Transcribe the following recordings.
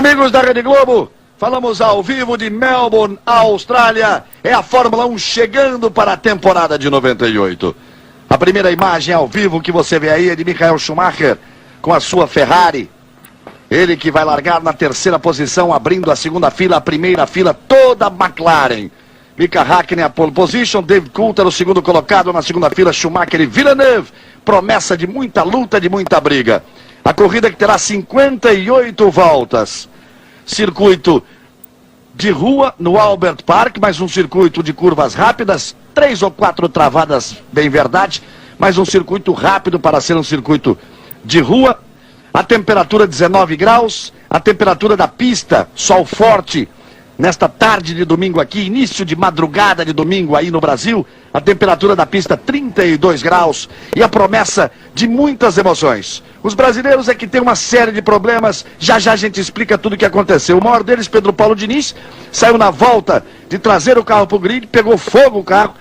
Amigos da Rede Globo, falamos ao vivo de Melbourne, Austrália. É a Fórmula 1 chegando para a temporada de 98. A primeira imagem ao vivo que você vê aí é de Michael Schumacher com a sua Ferrari. Ele que vai largar na terceira posição, abrindo a segunda fila, a primeira fila toda McLaren. Mika Häkkinen a pole position, David Coulthard o segundo colocado na segunda fila, Schumacher e Villeneuve. Promessa de muita luta, de muita briga. A corrida que terá 58 voltas. Circuito de rua no Albert Park, mais um circuito de curvas rápidas, 3 ou 4 travadas, bem verdade, mais um circuito rápido para ser um circuito de rua. A temperatura 19 graus, a temperatura da pista, sol forte, nesta tarde de domingo aqui, início de madrugada de domingo aí no Brasil, a temperatura da pista 32 graus e a promessa de muitas emoções. Os brasileiros é que tem uma série de problemas, já já a gente explica tudo o que aconteceu. O maior deles, Pedro Paulo Diniz, saiu na volta de trazer o carro para o grid, pegou fogo o carro,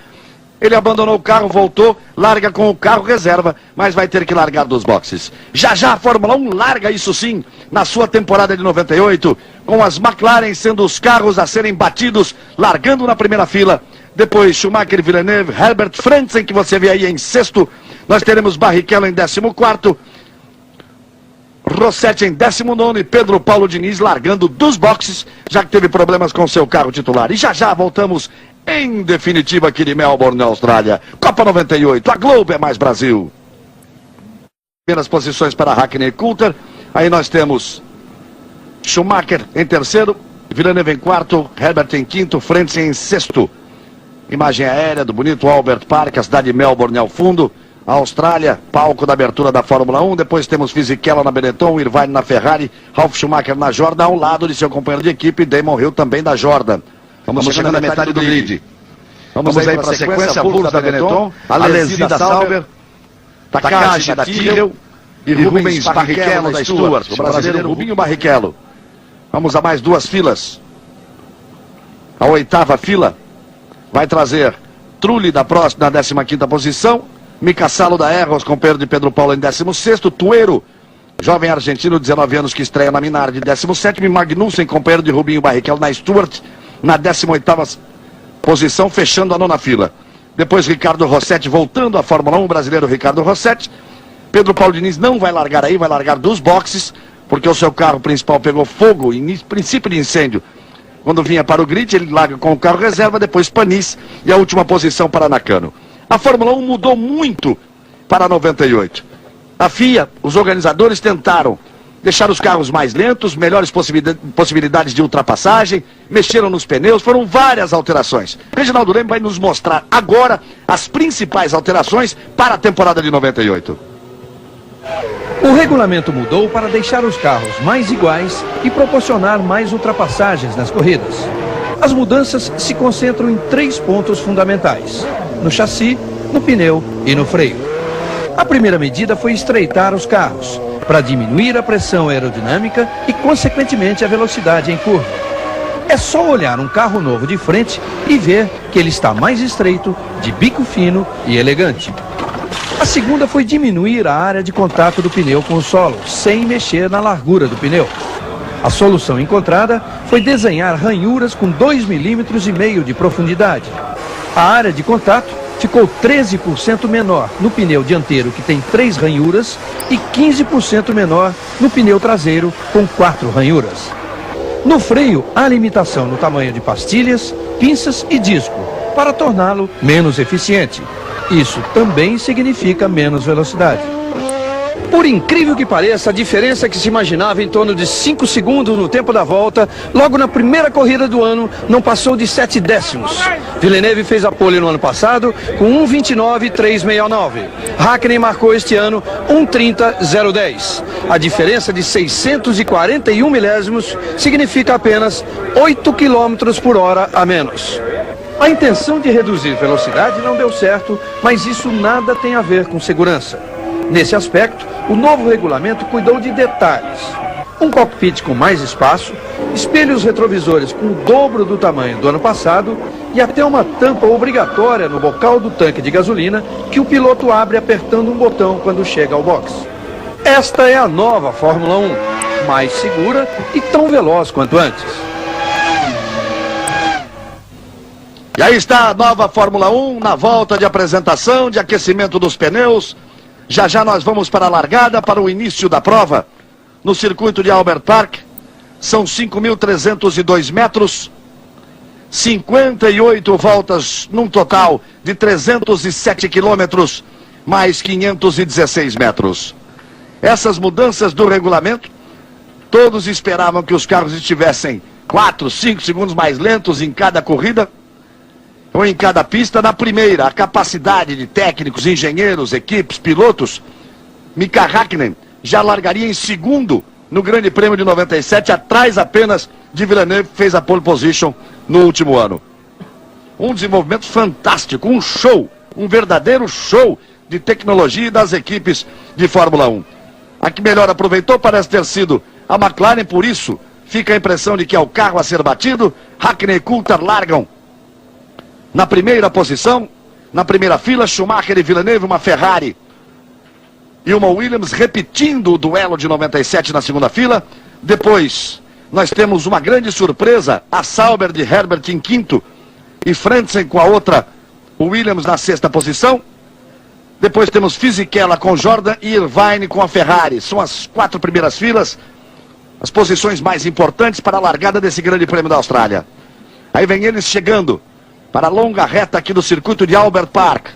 ele abandonou o carro, voltou, larga com o carro reserva, mas vai ter que largar dos boxes. Já já a Fórmula 1 larga isso sim, na sua temporada de 98, com as McLaren sendo os carros a serem batidos, largando na primeira fila. Depois Schumacher, Villeneuve, Herbert Frentzen, que você vê aí em sexto. Nós teremos Barrichello em 14º, Rossetti em 19º e Pedro Paulo Diniz largando dos boxes, já que teve problemas com seu carro titular. E já já voltamos em definitiva aqui de Melbourne, na Austrália. Copa 98, a Globo é mais Brasil. Primeiras posições para Häkkinen e Coulthard. Aí nós temos Schumacher em terceiro, Villeneuve em quarto, Herbert em quinto, Frentzen em sexto. Imagem aérea do bonito Albert Park, a cidade de Melbourne ao fundo. A Austrália, palco da abertura da Fórmula 1. Depois temos Fisichella na Benetton, Irvine na Ferrari, Ralf Schumacher na Jordan, ao lado de seu companheiro de equipe, Damon Hill também da Jordan. Vamos chegando na metade do grid. Vamos aí para a sequência, Bulls da Benetton, Alesi da Sauber, Takagi da Tyrrell e Rubens Barrichello da Stuart. O brasileiro Rubinho Barrichello. Vamos a mais duas filas. A oitava fila vai trazer Trulli da próxima, na 15ª posição. Mika Salo da Erros, companheiro de Pedro Paulo em 16º. Tuero, jovem argentino, 19 anos, que estreia na Minardi, 17º. Magnussen, companheiro de Rubinho Barrichello na Stuart, na 18ª posição, fechando a nona fila. Depois Ricardo Rossetti voltando à Fórmula 1, o brasileiro Ricardo Rossetti. Pedro Paulo Diniz não vai largar aí, vai largar dos boxes, porque o seu carro principal pegou fogo, princípio de incêndio. Quando vinha para o grid, ele larga com o carro reserva, depois Panis e a última posição para Nakano. A Fórmula 1 mudou muito para 98. A FIA, os organizadores tentaram deixar os carros mais lentos, melhores possibilidades de ultrapassagem, mexeram nos pneus, foram várias alterações. Reginaldo Leme vai nos mostrar agora as principais alterações para a temporada de 98. O regulamento mudou para deixar os carros mais iguais e proporcionar mais ultrapassagens nas corridas. As mudanças se concentram em 3 pontos fundamentais: no chassi, no pneu e no freio. A primeira medida foi estreitar os carros, para diminuir a pressão aerodinâmica e, consequentemente, a velocidade em curva. É só olhar um carro novo de frente e ver que ele está mais estreito, de bico fino e elegante. A segunda foi diminuir a área de contato do pneu com o solo, sem mexer na largura do pneu. A solução encontrada foi desenhar ranhuras com 2,5 mm de profundidade. A área de contato ficou 13% menor no pneu dianteiro, que tem 3 ranhuras, e 15% menor no pneu traseiro, com 4 ranhuras. No freio, há limitação no tamanho de pastilhas, pinças e disco, para torná-lo menos eficiente. Isso também significa menos velocidade. Por incrível que pareça, a diferença que se imaginava em torno de 5 segundos no tempo da volta, logo na primeira corrida do ano, não passou de 7 décimos. Villeneuve fez a pole no ano passado com 1:29.369. Häkkinen marcou este ano 1:30.010. A diferença de 641 milésimos significa apenas 8 km por hora a menos. A intenção de reduzir velocidade não deu certo, mas isso nada tem a ver com segurança. Nesse aspecto, o novo regulamento cuidou de detalhes. Um cockpit com mais espaço, espelhos retrovisores com o dobro do tamanho do ano passado e até uma tampa obrigatória no bocal do tanque de gasolina que o piloto abre apertando um botão quando chega ao box. Esta é a nova Fórmula 1. mais segura e tão veloz quanto antes. E aí está a nova Fórmula 1 na volta de apresentação, de aquecimento dos pneus. Já já nós vamos para a largada, para o início da prova, no circuito de Albert Park. São 5.302 metros, 58 voltas num total de 307 quilômetros, mais 516 metros. Essas mudanças do regulamento, todos esperavam que os carros estivessem 4, 5 segundos mais lentos em cada corrida, ou em cada pista. Na primeira, a capacidade de técnicos, engenheiros, equipes, pilotos, Mika Häkkinen já largaria em segundo no Grande Prêmio de 97, atrás apenas de Villeneuve, que fez a pole position no último ano. Um desenvolvimento fantástico, um show, um verdadeiro show de tecnologia das equipes de Fórmula 1. A que melhor aproveitou parece ter sido a McLaren, por isso fica a impressão de que é o carro a ser batido. Häkkinen e Coulthard largam na primeira posição, na primeira fila. Schumacher e Villeneuve, uma Ferrari e uma Williams, repetindo o duelo de 97 na segunda fila. Depois nós temos uma grande surpresa, a Sauber de Herbert em quinto e Frentzen com a outra Williams na sexta posição. Depois temos Fisichella com Jordan e Irvine com a Ferrari. São as 4 primeiras filas, as posições mais importantes para a largada desse Grande Prêmio da Austrália. Aí vem eles chegando para a longa reta aqui do circuito de Albert Park.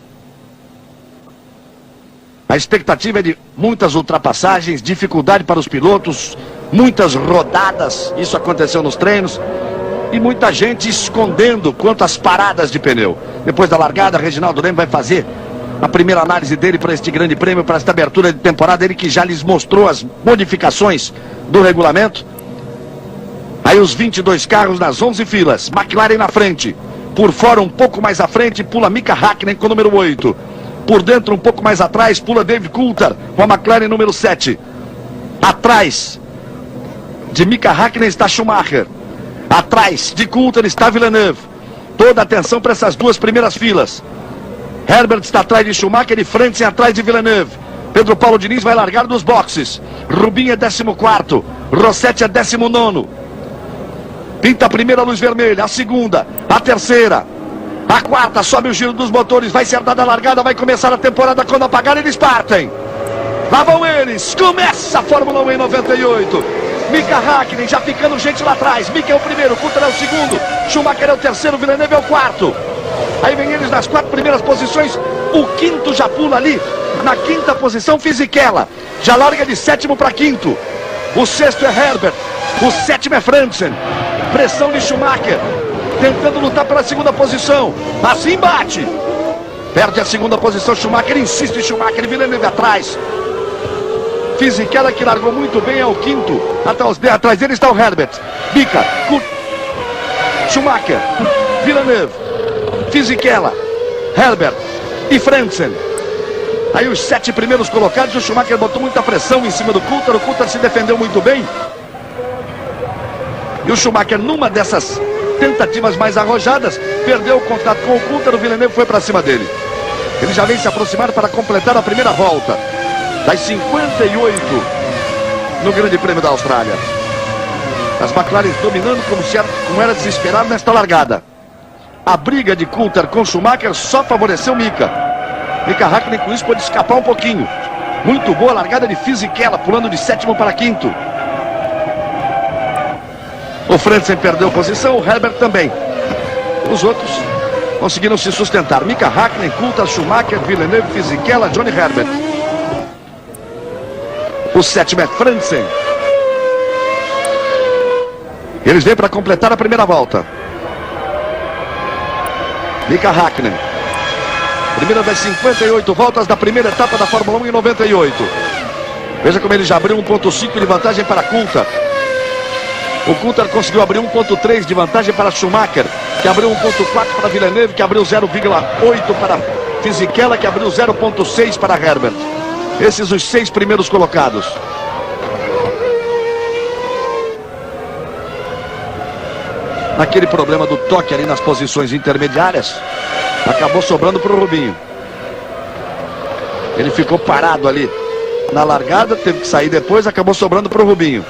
A expectativa é de muitas ultrapassagens, dificuldade para os pilotos, muitas rodadas, isso aconteceu nos treinos, e muita gente escondendo quanto às paradas de pneu. Depois da largada, Reginaldo Leme vai fazer a primeira análise dele para este Grande Prêmio, para esta abertura de temporada, ele que já lhes mostrou as modificações do regulamento. Aí os 22 carros nas 11 filas, McLaren na frente, por fora um pouco mais à frente pula Mika Häkkinen com o número 8, por dentro um pouco mais atrás pula David Coulthard com a McLaren número 7, atrás de Mika Häkkinen está Schumacher, atrás de Coulthard está Villeneuve. Toda a atenção para essas duas primeiras filas. Herbert está atrás de Schumacher e Frentzen atrás de Villeneuve. Pedro Paulo Diniz vai largar dos boxes. Rubinho é 14º, Rossetti é 19º. Pinta a primeira luz vermelha, a segunda, a terceira, a quarta, sobe o giro dos motores, vai ser dada a largada, vai começar a temporada. Quando apagar, eles partem. Lá vão eles, começa a Fórmula 1 em 98. Mika Häkkinen já ficando gente lá atrás. Mika é o primeiro, Coulthard é o segundo, Schumacher é o terceiro, Villeneuve é o quarto. Aí vem eles nas 4 primeiras posições. O quinto já pula ali, na quinta posição, Fisichella, já larga de 7º para 5º. O sexto é Herbert, o 7º é Frentzen. Pressão de Schumacher, tentando lutar pela segunda posição. Assim bate. Perde a segunda posição, Schumacher insiste, Schumacher, Villeneuve atrás. Fisichella, que largou muito bem, é o quinto. Atrás dele está o Herbert. Mika, Schumacher, Villeneuve, Fisichella, Herbert e Frentzen. Aí os 7 primeiros colocados. O Schumacher botou muita pressão em cima do Coulthard. O Coulthard se defendeu muito bem. E o Schumacher, numa dessas tentativas mais arrojadas, perdeu o contato com o Coulthard. O Villeneuve foi para cima dele. Ele já vem se aproximar para completar a primeira volta das 58 no Grande Prêmio da Austrália. As McLaren dominando como era desesperado nesta largada. A briga de Coulthard com Schumacher só favoreceu Mika. Mika Häkkinen com isso pôde escapar um pouquinho. Muito boa a largada de Fisichella, pulando de 7º para 5º. O Frentzen perdeu posição, o Herbert também. Os outros conseguiram se sustentar. Mika Häkkinen, Coulthard, Schumacher, Villeneuve, Fisichella, Johnny Herbert. O 7º é Frentzen. Eles vêm para completar a primeira volta. Mika Häkkinen. Primeira das 58 voltas da primeira etapa da Fórmula 1 em 98. Veja como ele já abriu 1.5 de vantagem para Coulthard. O Coulthard conseguiu abrir 1.3 de vantagem para Schumacher, que abriu 1.4 para Villeneuve, que abriu 0,8 para Fisichella, que abriu 0.6 para Herbert. Esses os 6 primeiros colocados. Naquele problema do toque ali nas posições intermediárias, acabou sobrando para o Rubinho. Ele ficou parado ali na largada, teve que sair depois, acabou sobrando para o Rubinho.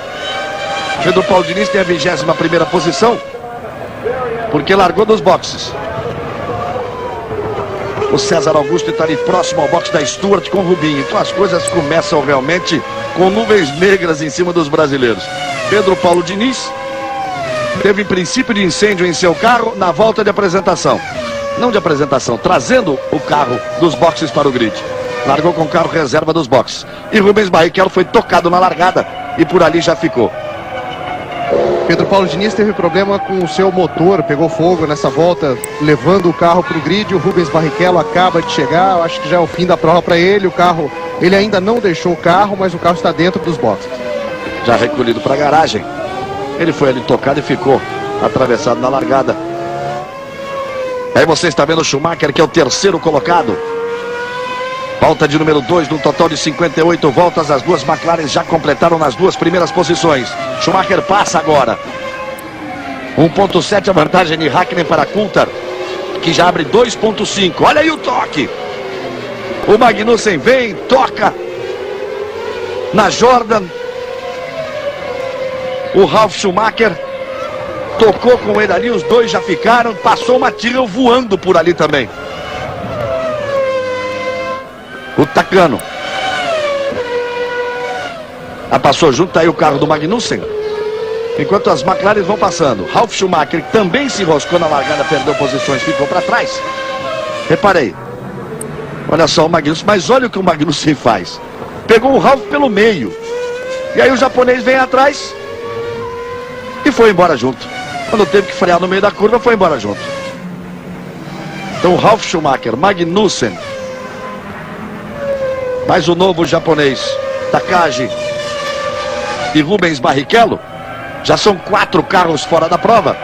Pedro Paulo Diniz tem a 21ª posição, porque largou dos boxes. O César Augusto está ali próximo ao boxe da Stuart com o Rubinho. Então as coisas começam realmente com nuvens negras em cima dos brasileiros. Pedro Paulo Diniz teve princípio de incêndio em seu carro na volta de apresentação. Não de apresentação, trazendo o carro dos boxes para o grid. Largou com o carro reserva dos boxes. E Rubens Barrichello foi tocado na largada e por ali já ficou. Pedro Paulo Diniz teve problema com o seu motor, pegou fogo nessa volta, levando o carro para o grid. O Rubens Barrichello acaba de chegar, eu acho que já é o fim da prova para ele. O carro, ele ainda não deixou o carro, mas o carro está dentro dos boxes. Já recolhido para a garagem. Ele foi ali tocado e ficou atravessado na largada. Aí você está vendo o Schumacher, que é o terceiro colocado. Volta de número 2, num total de 58 voltas. As duas McLaren já completaram nas duas primeiras posições. Schumacher passa agora. 1.7 a vantagem de Hakkinen para Coulthard, que já abre 2.5. Olha aí o toque. O Magnussen vem, toca na Jordan. O Ralf Schumacher tocou com ele ali, os dois já ficaram. Passou uma Tyrrell voando por ali também. O Takano passou junto, tá aí o carro do Magnussen. Enquanto as McLaren vão passando, Ralf Schumacher também se enroscou na largada, perdeu posições, ficou para trás. Reparei, olha só o Magnussen, mas olha o que o Magnussen faz. Pegou o Ralf pelo meio, e aí o japonês vem atrás e foi embora junto. Quando teve que frear no meio da curva, foi embora junto. Então Ralf Schumacher, Magnussen, mais o novo japonês Takagi e Rubens Barrichello. Já são 4 carros fora da prova.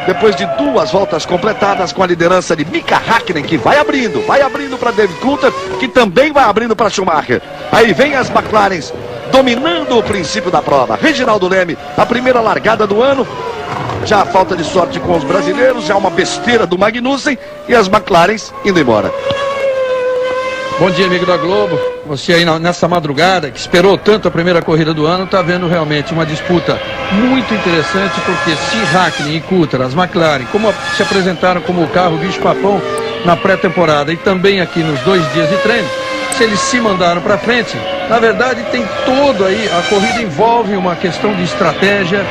Depois de 2 voltas completadas, com a liderança de Mika Hakkinen, que vai abrindo para David Coulthard, que também vai abrindo para Schumacher. Aí vem as McLarens dominando o princípio da prova. Reginaldo Leme, a primeira largada do ano. Já a falta de sorte com os brasileiros, já uma besteira do Magnussen e as McLarens indo embora. Bom dia, amigo da Globo. Você aí nessa madrugada, que esperou tanto a primeira corrida do ano, está vendo realmente uma disputa muito interessante, porque se Hakkinen e Coulthard, as McLaren, como se apresentaram como o carro bicho-papão na pré-temporada e também aqui nos 2 dias de treino, se eles se mandaram para frente, na verdade tem todo aí, a corrida envolve uma questão de estratégia,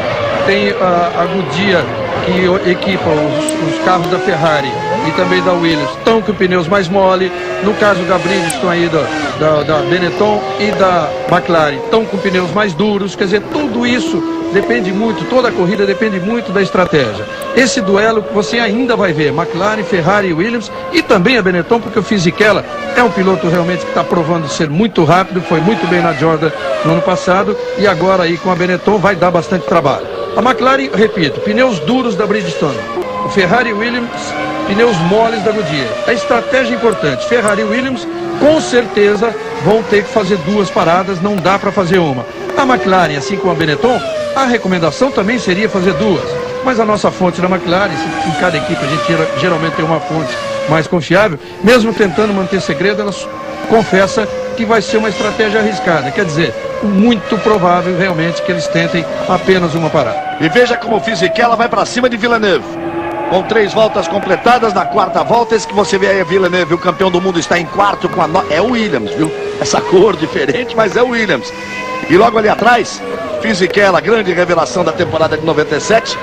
tem a Goodyear, que equipa os carros da Ferrari e também da Williams, estão com pneus mais mole. No caso da Bridgestone aí da Benetton e da McLaren, estão com pneus mais duros. Quer dizer, tudo isso depende muito, toda a corrida depende muito da estratégia. Esse duelo que você ainda vai ver, McLaren, Ferrari e Williams, e também a Benetton, porque o Fisichella é um piloto realmente que está provando ser muito rápido, foi muito bem na Jordan no ano passado, e agora aí com a Benetton vai dar bastante trabalho. A McLaren, repito, pneus duros da Bridgestone. O Ferrari e Williams, pneus moles da Goodyear. A estratégia é importante. Ferrari e Williams, com certeza, vão ter que fazer 2 paradas, não dá para fazer uma. A McLaren, assim como a Benetton, a recomendação também seria fazer 2. Mas a nossa fonte da McLaren, em cada equipe a gente geralmente tem uma fonte mais confiável, mesmo tentando manter segredo, ela confessa que vai ser uma estratégia arriscada. Quer dizer, muito provável realmente que eles tentem apenas uma parada. E veja como o Fisichella vai para cima de Villeneuve. Com 3 voltas completadas, na 4ª volta, esse que você vê aí é Villeneuve, o campeão do mundo, está em 4º com é o Williams, viu? Essa cor diferente, mas é o Williams. E logo ali atrás, Fisichella, grande revelação da temporada de 97,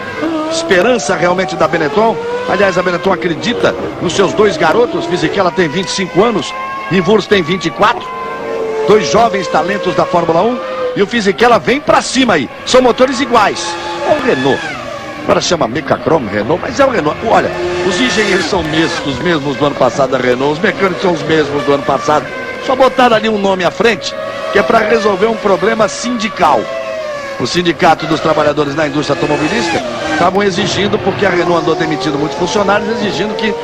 esperança realmente da Benetton. Aliás, a Benetton acredita nos seus 2 garotos. Fisichella tem 25 anos e Wurz tem 24. 2 jovens talentos da Fórmula 1. E o Fisichella vem para cima aí. São motores iguais. É o Renault. Agora chama Mecachrome Renault, mas é o Renault. Olha, os engenheiros são os mesmos do ano passado da Renault. Os mecânicos são os mesmos do ano passado. Só botaram ali um nome à frente, que é para resolver um problema sindical. O sindicato dos trabalhadores na indústria automobilística estavam exigindo, porque a Renault andou demitindo muitos funcionários, exigindo que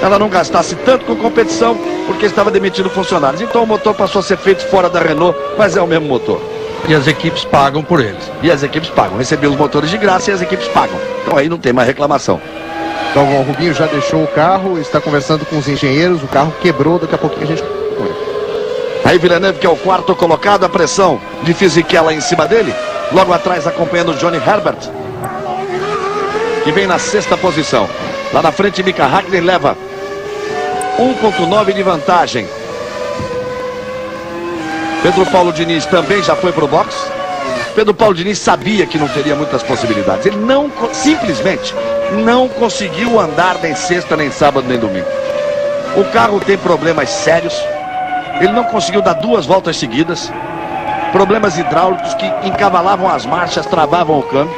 ela não gastasse tanto com competição, porque estava demitindo funcionários. Então o motor passou a ser feito fora da Renault, mas é o mesmo motor. E as equipes pagam por eles. E as equipes pagam. Recebeu os motores de graça e as equipes pagam. Então aí não tem mais reclamação. Então o Rubinho já deixou o carro, está conversando com os engenheiros, o carro quebrou, daqui a pouquinho a gente... Aí Villeneuve, que é o 4º colocado, a pressão de Fisichella em cima dele. Logo atrás, acompanhando o Johnny Herbert, que vem na 6ª posição. Lá na frente, Mika Hakkinen leva 1,9 de vantagem. Pedro Paulo Diniz também já foi para o box. Pedro Paulo Diniz sabia que não teria muitas possibilidades. Ele simplesmente não conseguiu andar nem sexta, nem sábado, nem domingo. O carro tem problemas sérios. Ele não conseguiu dar 2 voltas seguidas. Problemas hidráulicos que encavalavam as marchas, travavam o câmbio.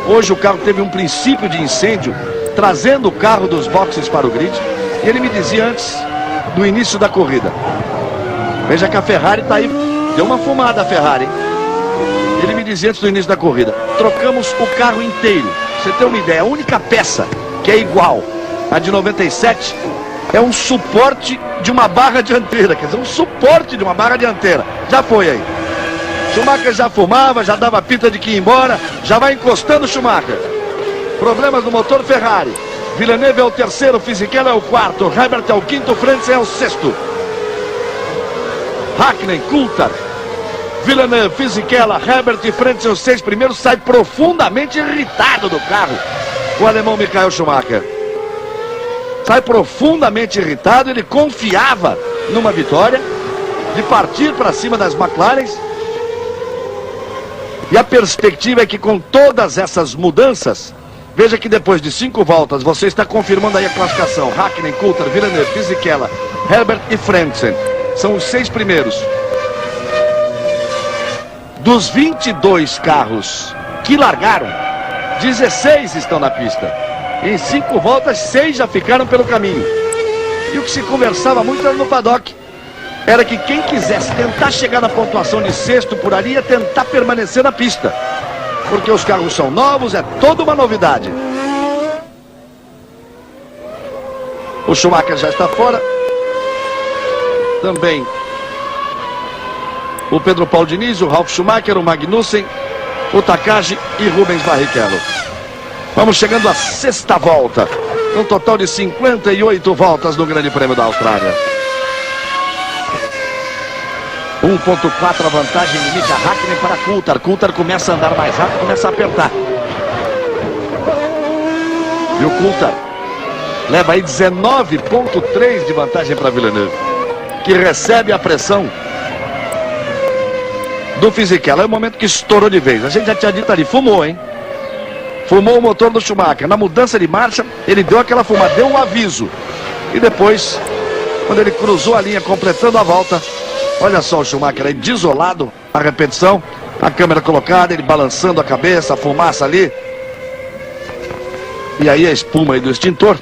Hoje o carro teve um princípio de incêndio, trazendo o carro dos boxes para o grid. E ele me dizia antes do início da corrida: veja que a Ferrari está aí. Deu uma fumada a Ferrari, hein? Ele me dizia antes do início da corrida: trocamos o carro inteiro. Você tem uma ideia, a única peça que é igual a de 97 é um suporte de uma barra dianteira. Quer dizer, um suporte de uma barra dianteira. Já foi aí. Schumacher já fumava, já dava pinta de que ia embora. Já vai encostando o Schumacher. Problemas no motor Ferrari. Villeneuve é o 3º, Fisichella é o 4º, Herbert é o 5º, Frentzen é o 6º. Hakkinen, Coulthard, Villeneuve, Fisichella, Herbert e Frentzen, os 6 primeiros, sai profundamente irritado do carro o alemão Michael Schumacher. Sai profundamente irritado. Ele confiava numa vitória, de partir para cima das McLarens. E a perspectiva é que, com todas essas mudanças, veja que depois de 5 voltas, você está confirmando aí a classificação. Hakkinen, Coulthard, Villeneuve, Fisichella, Herbert e Frentzen são os 6 primeiros. Dos 22 carros que largaram, 16 estão na pista. Em 5 voltas, 6 já ficaram pelo caminho. E o que se conversava muito era no paddock. Era que quem quisesse tentar chegar na pontuação de 6º por ali ia tentar permanecer na pista. Porque os carros são novos, é toda uma novidade. O Schumacher já está fora. Também o Pedro Paulo Diniz, o Ralf Schumacher, o Magnussen, o Takagi e Rubens Barrichello. Vamos chegando à 6ª volta. Um total de 58 voltas no Grande Prêmio da Austrália. 1,4 a vantagem de Mika Hakkinen para Coulthard. Coulthard começa a andar mais rápido, começa a apertar. E o Coulthard leva aí 19,3 de vantagem para Villeneuve, que recebe a pressão do Fisichella. É o momento que estourou de vez. A gente já tinha dito ali, fumou, hein? Fumou o motor do Schumacher. Na mudança de marcha, ele deu aquela fumada, deu um aviso. E depois, quando ele cruzou a linha, completando a volta, olha só o Schumacher aí desolado, a repetição, a câmera colocada, ele balançando a cabeça, a fumaça ali. E aí a espuma aí do extintor.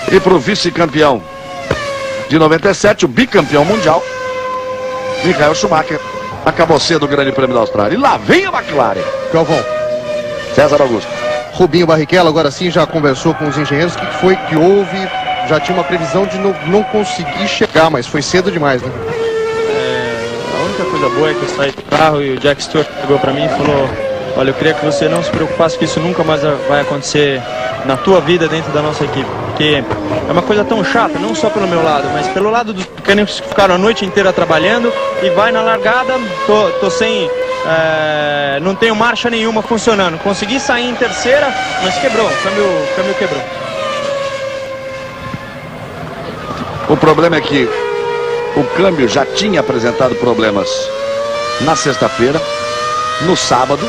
E para o vice-campeão de 97, o bicampeão mundial, Michael Schumacher, acabou sendo o Grande Prêmio da Austrália. E lá vem a McLaren. Galvão. César Augusto. Rubinho Barrichello agora sim já conversou com os engenheiros. O que foi que houve? Já tinha uma previsão de não conseguir chegar, mas foi cedo demais, né? A única coisa boa é que eu saí do carro e o Jack Stewart chegou para mim e falou: olha, eu queria que você não se preocupasse, que isso nunca mais vai acontecer na tua vida dentro da nossa equipe. Porque é uma coisa tão chata, não só pelo meu lado, mas pelo lado dos pequenos que ficaram a noite inteira trabalhando e vai na largada, tô sem... não tenho marcha nenhuma funcionando. Consegui sair em terceira, mas quebrou, o câmbio quebrou. O problema é que o câmbio já tinha apresentado problemas na sexta-feira, no sábado.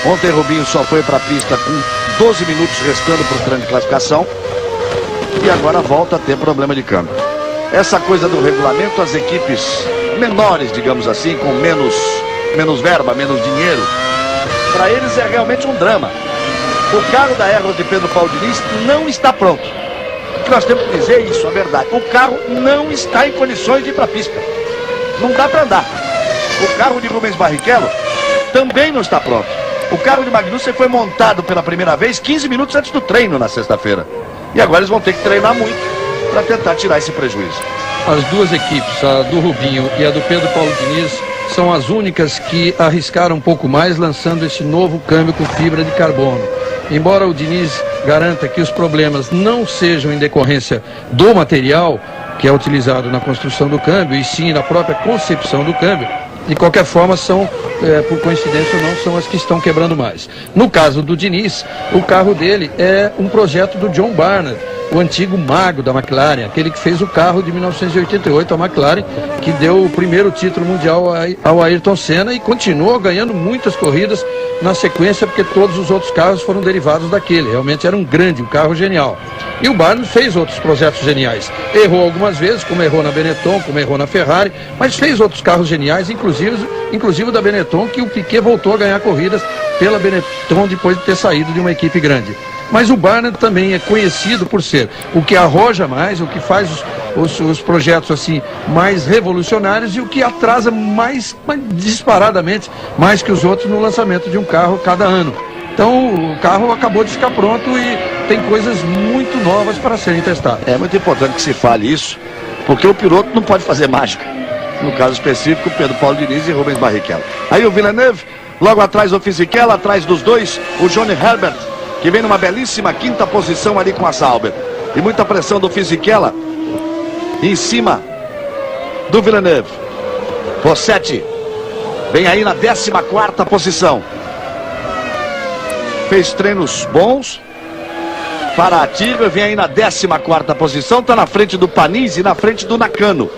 Ontem Rubinho só foi para a pista com 12 minutos restando para o treino de classificação. E agora volta a ter problema de câmbio. Essa coisa do regulamento, as equipes menores, digamos assim, com menos verba, menos dinheiro, para eles é realmente um drama. O carro da Aeros de Pedro Paulo Diniz não está pronto. O que nós temos que dizer é isso, a verdade. O carro não está em condições de ir para a pista. Não dá para andar. O carro de Rubens Barrichello também não está pronto. O carro de Magnussen foi montado pela primeira vez 15 minutos antes do treino na sexta-feira. E agora eles vão ter que treinar muito para tentar tirar esse prejuízo. As duas equipes, a do Rubinho e a do Pedro Paulo Diniz, são as únicas que arriscaram um pouco mais lançando esse novo câmbio com fibra de carbono. Embora o Diniz garanta que os problemas não sejam em decorrência do material que é utilizado na construção do câmbio, e sim na própria concepção do câmbio, De qualquer forma, são, por coincidência ou não, são as que estão quebrando mais. No caso do Diniz, o carro dele é um projeto do John Barnard, o antigo mago da McLaren, aquele que fez o carro de 1988, a McLaren, que deu o primeiro título mundial ao Ayrton Senna e continuou ganhando muitas corridas na sequência, porque todos os outros carros foram derivados daquele. Realmente era um carro genial. E o Barnard fez outros projetos geniais. Errou algumas vezes, como errou na Benetton, como errou na Ferrari, mas fez outros carros geniais, inclusive da Benetton, que o Piquet voltou a ganhar corridas pela Benetton depois de ter saído de uma equipe grande. Mas o Barnard também é conhecido por ser o que arroja mais, o que faz os projetos assim mais revolucionários e o que atrasa mais disparadamente, mais que os outros no lançamento de um carro cada ano. Então o carro acabou de ficar pronto e tem coisas muito novas para serem testadas. É muito importante que se fale isso, porque o piloto não pode fazer mágica. No caso específico, Pedro Paulo Diniz e Rubens Barrichello. Aí o Villeneuve, logo atrás o Fisichella, atrás dos dois, o Johnny Herbert, que vem numa belíssima quinta posição ali com a Sauber. E muita pressão do Fisichella em cima do Villeneuve. Rossetti vem aí na 14ª posição. Fez treinos bons para a Tigre, vem aí na 14ª posição, está na frente do Panizzi e na frente do Nakano.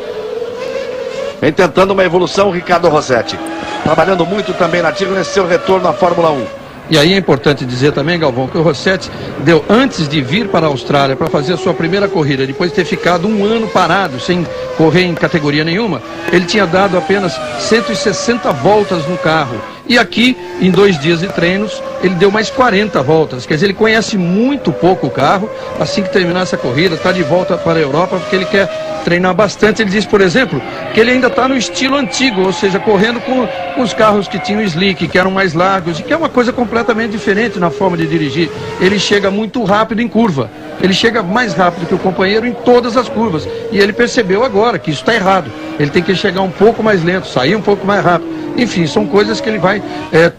Vem tentando uma evolução o Ricardo Rossetti, trabalhando muito também na Tigre nesse seu retorno à Fórmula 1. E aí é importante dizer também, Galvão, que o Rossetti deu, antes de vir para a Austrália para fazer a sua primeira corrida, depois de ter ficado um ano parado, sem correr em categoria nenhuma, ele tinha dado apenas 160 voltas no carro. E aqui, em 2 dias de treinos, ele deu mais 40 voltas. Quer dizer, ele conhece muito pouco o carro. Assim que terminar essa corrida, está de volta para a Europa, porque ele quer treinar bastante. Ele diz, por exemplo, que ele ainda está no estilo antigo, ou seja, correndo com os carros que tinham slick, que eram mais largos, e que é uma coisa completamente diferente na forma de dirigir. Ele chega muito rápido em curva. Ele chega mais rápido que o companheiro em todas as curvas. E ele percebeu agora que isso está errado. Ele tem que chegar um pouco mais lento, sair um pouco mais rápido. Enfim, são coisas que ele vai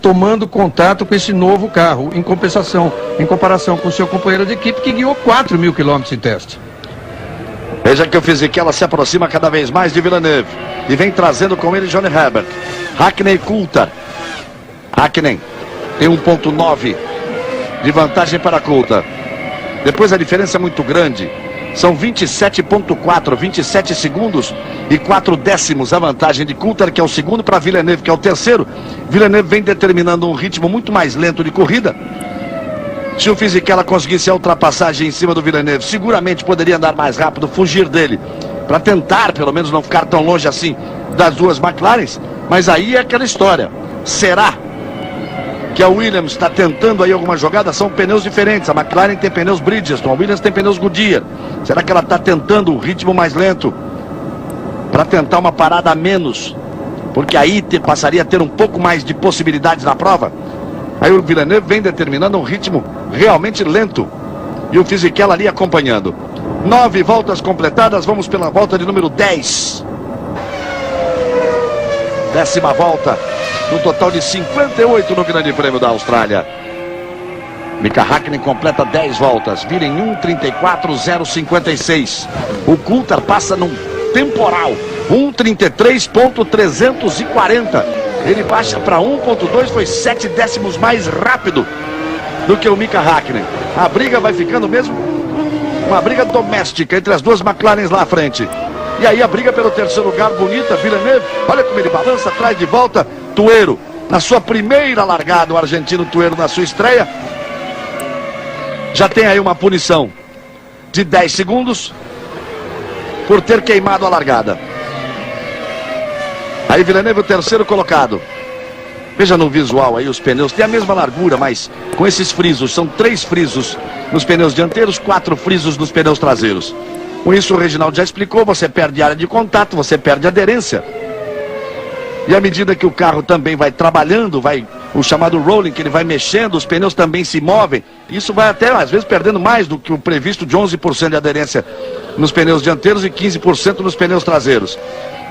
tomando contato com esse novo carro, em comparação com o seu companheiro de equipe, que guiou 4.000 quilômetros em teste. Veja que o Fisichella se aproxima cada vez mais de Villeneuve e vem trazendo com ele Johnny Herbert. Hackney e Coulthard. Hackney tem 1.9 de vantagem para Coulthard. Depois a diferença é muito grande. São 27.4, 27 segundos e 4 décimos a vantagem de Coulthard, que é o segundo, para Villeneuve, que é o terceiro. Villeneuve vem determinando um ritmo muito mais lento de corrida. Se o Fisichella conseguisse a ultrapassagem em cima do Villeneuve, seguramente poderia andar mais rápido, fugir dele, para tentar pelo menos não ficar tão longe assim das duas McLarens. Mas aí é aquela história. Será que a Williams está tentando aí alguma jogada? São pneus diferentes. A McLaren tem pneus Bridgestone, a Williams tem pneus Goodyear. Será que ela está tentando um ritmo mais lento para tentar uma parada a menos? Porque aí passaria a ter um pouco mais de possibilidades na prova. Aí o Villeneuve vem determinando um ritmo realmente lento. E o Fisichella ali acompanhando. 9 voltas completadas, vamos pela volta de número 10. 10ª volta, no total de 58 no Grande Prêmio da Austrália. Mika Hakkinen completa 10 voltas, vira em 1:34.056. O Coulthard passa num temporal, 1:33.340. Ele baixa para 1.2, foi 7 décimos mais rápido do que o Mika Hakkinen. A briga vai ficando mesmo uma briga doméstica entre as duas McLarens lá à frente. E aí a briga pelo terceiro lugar, bonita, Villeneuve, olha como ele balança, atrás de volta, Tuero, na sua primeira largada, o argentino Tuero na sua estreia, já tem aí uma punição de 10 segundos por ter queimado a largada. Aí Villeneuve, o terceiro colocado. Veja no visual aí, os pneus têm a mesma largura, mas com esses frisos, são 3 frisos nos pneus dianteiros, 4 frisos nos pneus traseiros. Com isso o Reginaldo já explicou, você perde área de contato, você perde aderência. E à medida que o carro também vai trabalhando, o chamado rolling, que ele vai mexendo, os pneus também se movem. Isso vai até, às vezes, perdendo mais do que o previsto de 11% de aderência nos pneus dianteiros e 15% nos pneus traseiros.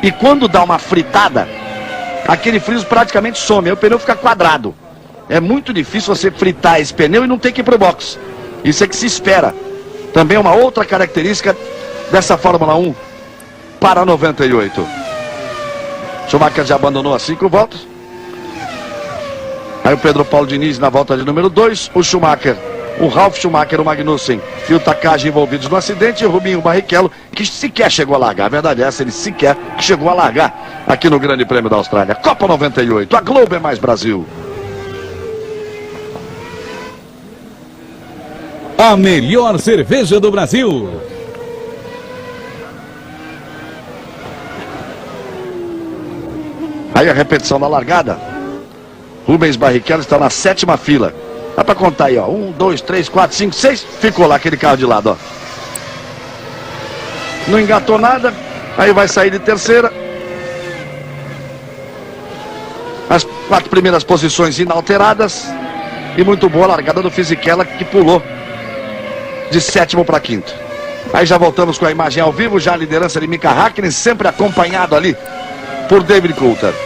E quando dá uma fritada, aquele friso praticamente some, aí o pneu fica quadrado. É muito difícil você fritar esse pneu e não ter que ir para o box. Isso é que se espera. Também é uma outra característica dessa Fórmula 1 para 98. Schumacher já abandonou as 5 voltas. Aí o Pedro Paulo Diniz na volta de número 2. O Schumacher, o Ralf Schumacher, o Magnussen e o Takagi envolvidos no acidente. E o Rubinho Barrichello, que sequer chegou a largar. A verdade é essa, ele sequer chegou a largar aqui no Grande Prêmio da Austrália. Copa 98, a Globo é mais Brasil. A melhor cerveja do Brasil. Aí a repetição da largada. Rubens Barrichello está na 7ª fila. Dá pra contar aí, ó. 1, 2, 3, 4, 5, 6. Ficou lá aquele carro de lado, ó. Não engatou nada. Aí vai sair de terceira. As 4 primeiras posições inalteradas. E muito boa a largada do Fisichella, que pulou de 7º para 5º. Aí já voltamos com a imagem ao vivo. Já a liderança de Mika Häkkinen, sempre acompanhado ali por David Coulthard.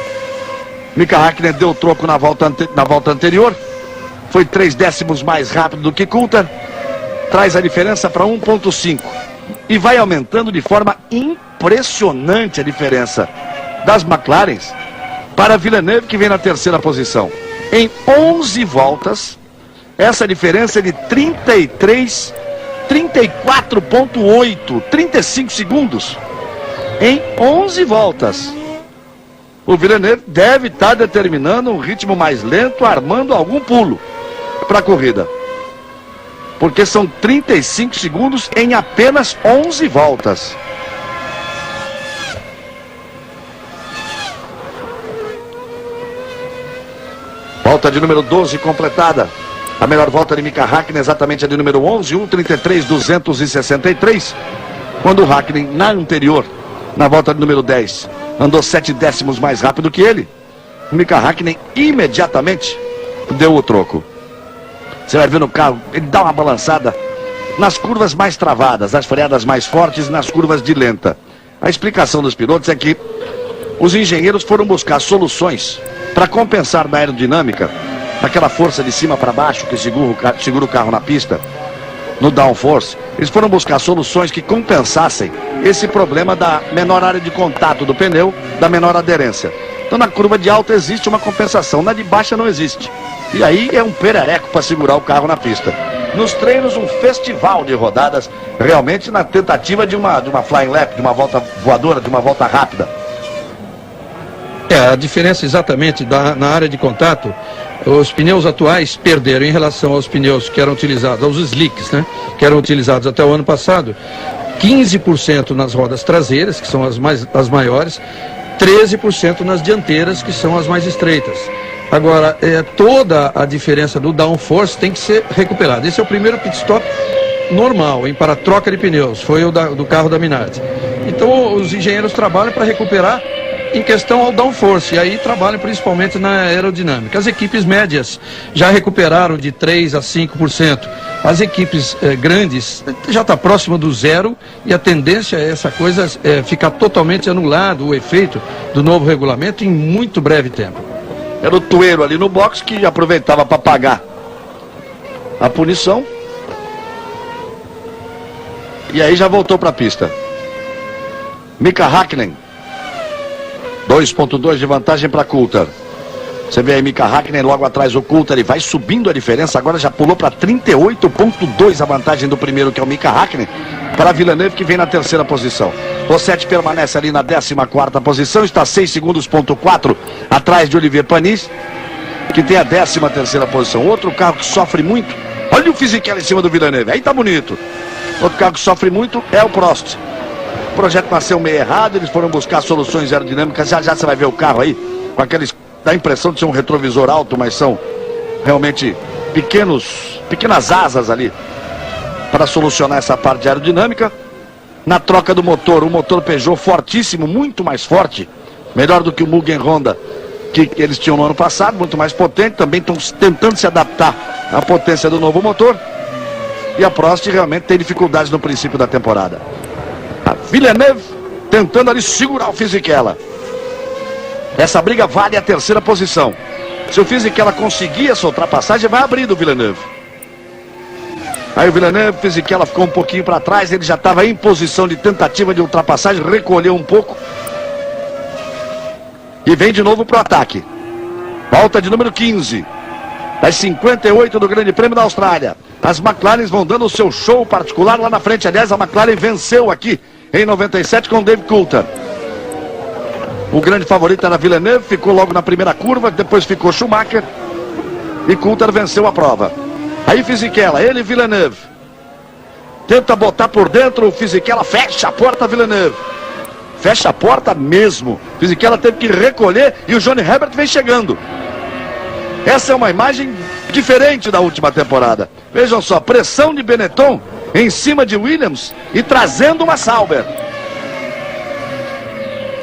Mika Häkkinen deu troco na volta anterior. Foi 3 décimos mais rápido do que Coulthard. Traz a diferença para 1,5. E vai aumentando de forma impressionante a diferença das McLarens para Villeneuve, que vem na 3ª posição. Em 11 voltas, essa diferença é de 34,8, 35 segundos. Em 11 voltas. O Villeneuve deve estar determinando um ritmo mais lento, armando algum pulo para a corrida. Porque são 35 segundos em apenas 11 voltas. Volta de número 12 completada. A melhor volta de Mika Häkkinen exatamente a de número 11, 1:33.263. Quando o Häkkinen, na anterior, na volta de número 10, andou 7 décimos mais rápido que ele, o Mika Häkkinen imediatamente deu o troco. Você vai ver no carro, ele dá uma balançada nas curvas mais travadas, nas freadas mais fortes, nas curvas de lenta. A explicação dos pilotos é que os engenheiros foram buscar soluções para compensar na aerodinâmica, naquela força de cima para baixo que segura o carro na pista, no downforce. Eles foram buscar soluções que compensassem esse problema da menor área de contato do pneu, da menor aderência. Então na curva de alta existe uma compensação, na de baixa não existe. E aí é um perereco para segurar o carro na pista. Nos treinos, um festival de rodadas, realmente na tentativa de uma flying lap, de uma volta voadora, de uma volta rápida. A diferença exatamente na área de contato, os pneus atuais perderam em relação aos pneus que eram utilizados, aos slicks, né? Que eram utilizados até o ano passado, 15% nas rodas traseiras, que são as maiores, 13% nas dianteiras, que são as mais estreitas. Agora, toda a diferença do downforce tem que ser recuperada. Esse é o primeiro pit stop normal, para troca de pneus, foi o do carro da Minardi. Então os engenheiros trabalham para recuperar em questão ao downforce, e aí trabalham principalmente na aerodinâmica. As equipes médias já recuperaram de 3% a 5%. As equipes grandes já está próximo do zero, e a tendência é essa coisa ficar totalmente anulado, o efeito do novo regulamento, em muito breve tempo. Era o Tueiro ali no box que aproveitava para pagar a punição. E aí já voltou para a pista. Mika Häkkinen, 2,2 de vantagem para Coulthard. Você vê aí Mika Häkkinen logo atrás o Coulthard, ele vai subindo a diferença, agora já pulou para 38,2 a vantagem do primeiro, que é o Mika Häkkinen, para Villeneuve, que vem na 3ª posição. Rossetti permanece ali na 14ª posição, está 6,4 segundos atrás de Olivier Panis, que tem a 13ª posição. Outro carro que sofre muito, olha o Fisichella em cima do Villeneuve, aí tá bonito. Outro carro que sofre muito é o Prost. O projeto nasceu meio errado, eles foram buscar soluções aerodinâmicas. Já você vai ver o carro aí, com aqueles, dá a impressão de ser um retrovisor alto, mas são realmente pequenas asas ali para solucionar essa parte aerodinâmica. Na troca do motor, o motor Peugeot fortíssimo, muito mais forte, melhor do que o Mugen Honda que eles tinham no ano passado, muito mais potente. Também estão tentando se adaptar à potência do novo motor. E a Prost realmente tem dificuldades no princípio da temporada. A Villeneuve tentando ali segurar o Fisichella. Essa briga vale a 3ª posição. Se o Fisichella conseguir essa ultrapassagem, vai abrir do Villeneuve. Aí o Villeneuve, o Fisichella ficou um pouquinho para trás, ele já estava em posição de tentativa de ultrapassagem, recolheu um pouco. e vem de novo pro ataque. Volta de número 15. Das 58 do Grande Prêmio da Austrália. As McLarens vão dando o seu show particular lá na frente. Aliás, a McLaren venceu aqui em 97 com o Dave Coulter. O grande favorito era Villeneuve, ficou logo na primeira curva, depois ficou Schumacher e Coulter venceu a prova. Aí Fisichella, ele e Villeneuve. Tenta botar por dentro, o Fisichella fecha a porta, Villeneuve. Fecha a porta mesmo. Fisichella teve que recolher e o Johnny Herbert vem chegando. Essa é uma imagem diferente da última temporada. Vejam só, pressão de Benetton em cima de Williams e trazendo uma Sauber.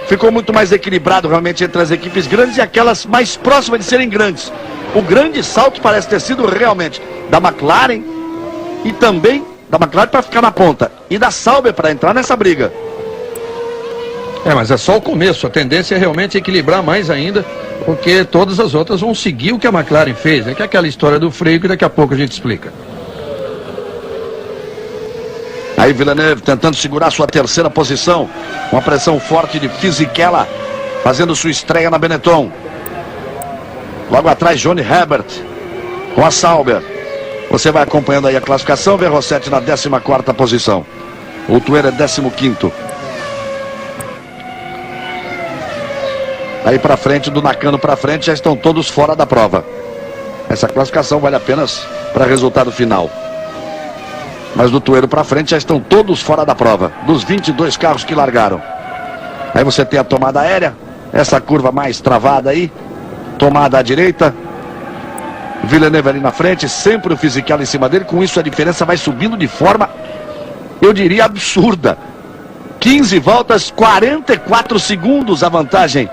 Ficou muito mais equilibrado realmente entre as equipes grandes e aquelas mais próximas de serem grandes. O grande salto parece ter sido realmente da McLaren e também da McLaren para ficar na ponta e da Sauber para entrar nessa briga. Mas é só o começo, a tendência é realmente equilibrar mais ainda, porque todas as outras vão seguir o que a McLaren fez, que é aquela história do freio que daqui a pouco a gente explica. Aí Villeneuve tentando segurar sua terceira posição, uma pressão forte de Fisichella, fazendo sua estreia na Benetton. Logo atrás Johnny Herbert, com a Sauber. Você vai acompanhando aí a classificação, Verrossetti na 14ª posição. O Tuer é 15º. Aí para frente, do Nakano para frente, já estão todos fora da prova. Essa classificação vale apenas para resultado final. Mas do Tuero para frente já estão todos fora da prova, dos 22 carros que largaram. Aí você tem a tomada aérea, essa curva mais travada aí, tomada à direita, Villeneuve ali na frente, sempre o Fisichella em cima dele. Com isso a diferença vai subindo de forma, eu diria, absurda. 15 voltas, 44 segundos a vantagem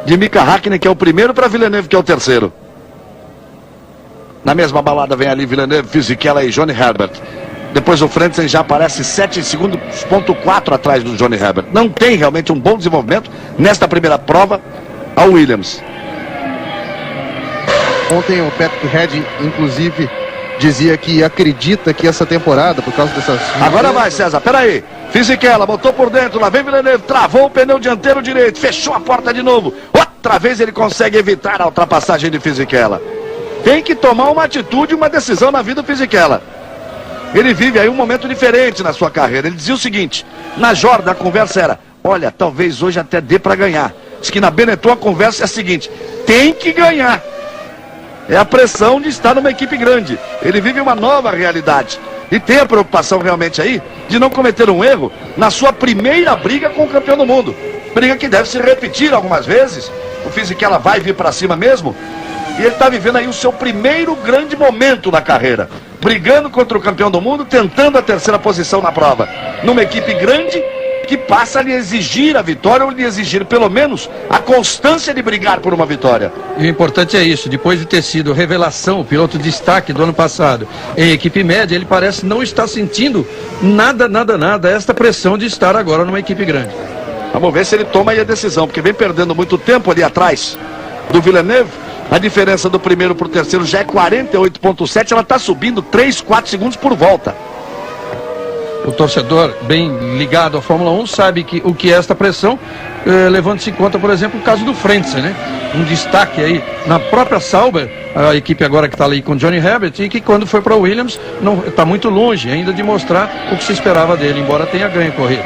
de Mika Häkkinen, que é o primeiro, para Villeneuve, que é o terceiro. Na mesma balada vem ali Villeneuve, Fisichella e Johnny Herbert. Depois o Frentzen já aparece 7 segundos, ponto 4 atrás do Johnny Herbert. Não tem realmente um bom desenvolvimento nesta primeira prova ao Williams. Ontem o Patrick Head, inclusive, dizia que acredita que essa temporada, por causa dessas... Agora vai, César, peraí. Fisichella botou por dentro, lá vem Villeneuve, travou o pneu dianteiro direito, fechou a porta de novo. Outra vez ele consegue evitar a ultrapassagem de Fisichella. Tem que tomar uma atitude, uma decisão na vida do Fisichella. Ele vive aí um momento diferente na sua carreira. Ele dizia o seguinte, na Jordan a conversa era, olha, talvez hoje até dê para ganhar. Diz que na Benetton a conversa é a seguinte, tem que ganhar. É a pressão de estar numa equipe grande. Ele vive uma nova realidade. E tem a preocupação realmente aí de não cometer um erro na sua primeira briga com o campeão do mundo. Briga que deve se repetir algumas vezes. O Fisichella vai vir para cima mesmo. E ele está vivendo aí o seu primeiro grande momento na carreira. Brigando contra o campeão do mundo, tentando a terceira posição na prova. Numa equipe grande que passa a lhe exigir a vitória, ou lhe exigir pelo menos a constância de brigar por uma vitória. E o importante é isso, depois de ter sido revelação, o piloto de destaque do ano passado em equipe média, ele parece não estar sentindo nada, esta pressão de estar agora numa equipe grande. Vamos ver se ele toma aí a decisão, porque vem perdendo muito tempo ali atrás do Villeneuve. A diferença do primeiro para o terceiro já é 48,7, ela está subindo 3, 4 segundos por volta. O torcedor bem ligado à Fórmula 1 sabe o que é esta pressão, levando-se em conta, por exemplo, o caso do Frentzen, né? Um destaque aí na própria Sauber, a equipe agora que está ali com Johnny Herbert, e que quando foi para o Williams está muito longe ainda de mostrar o que se esperava dele, embora tenha ganho a corrida.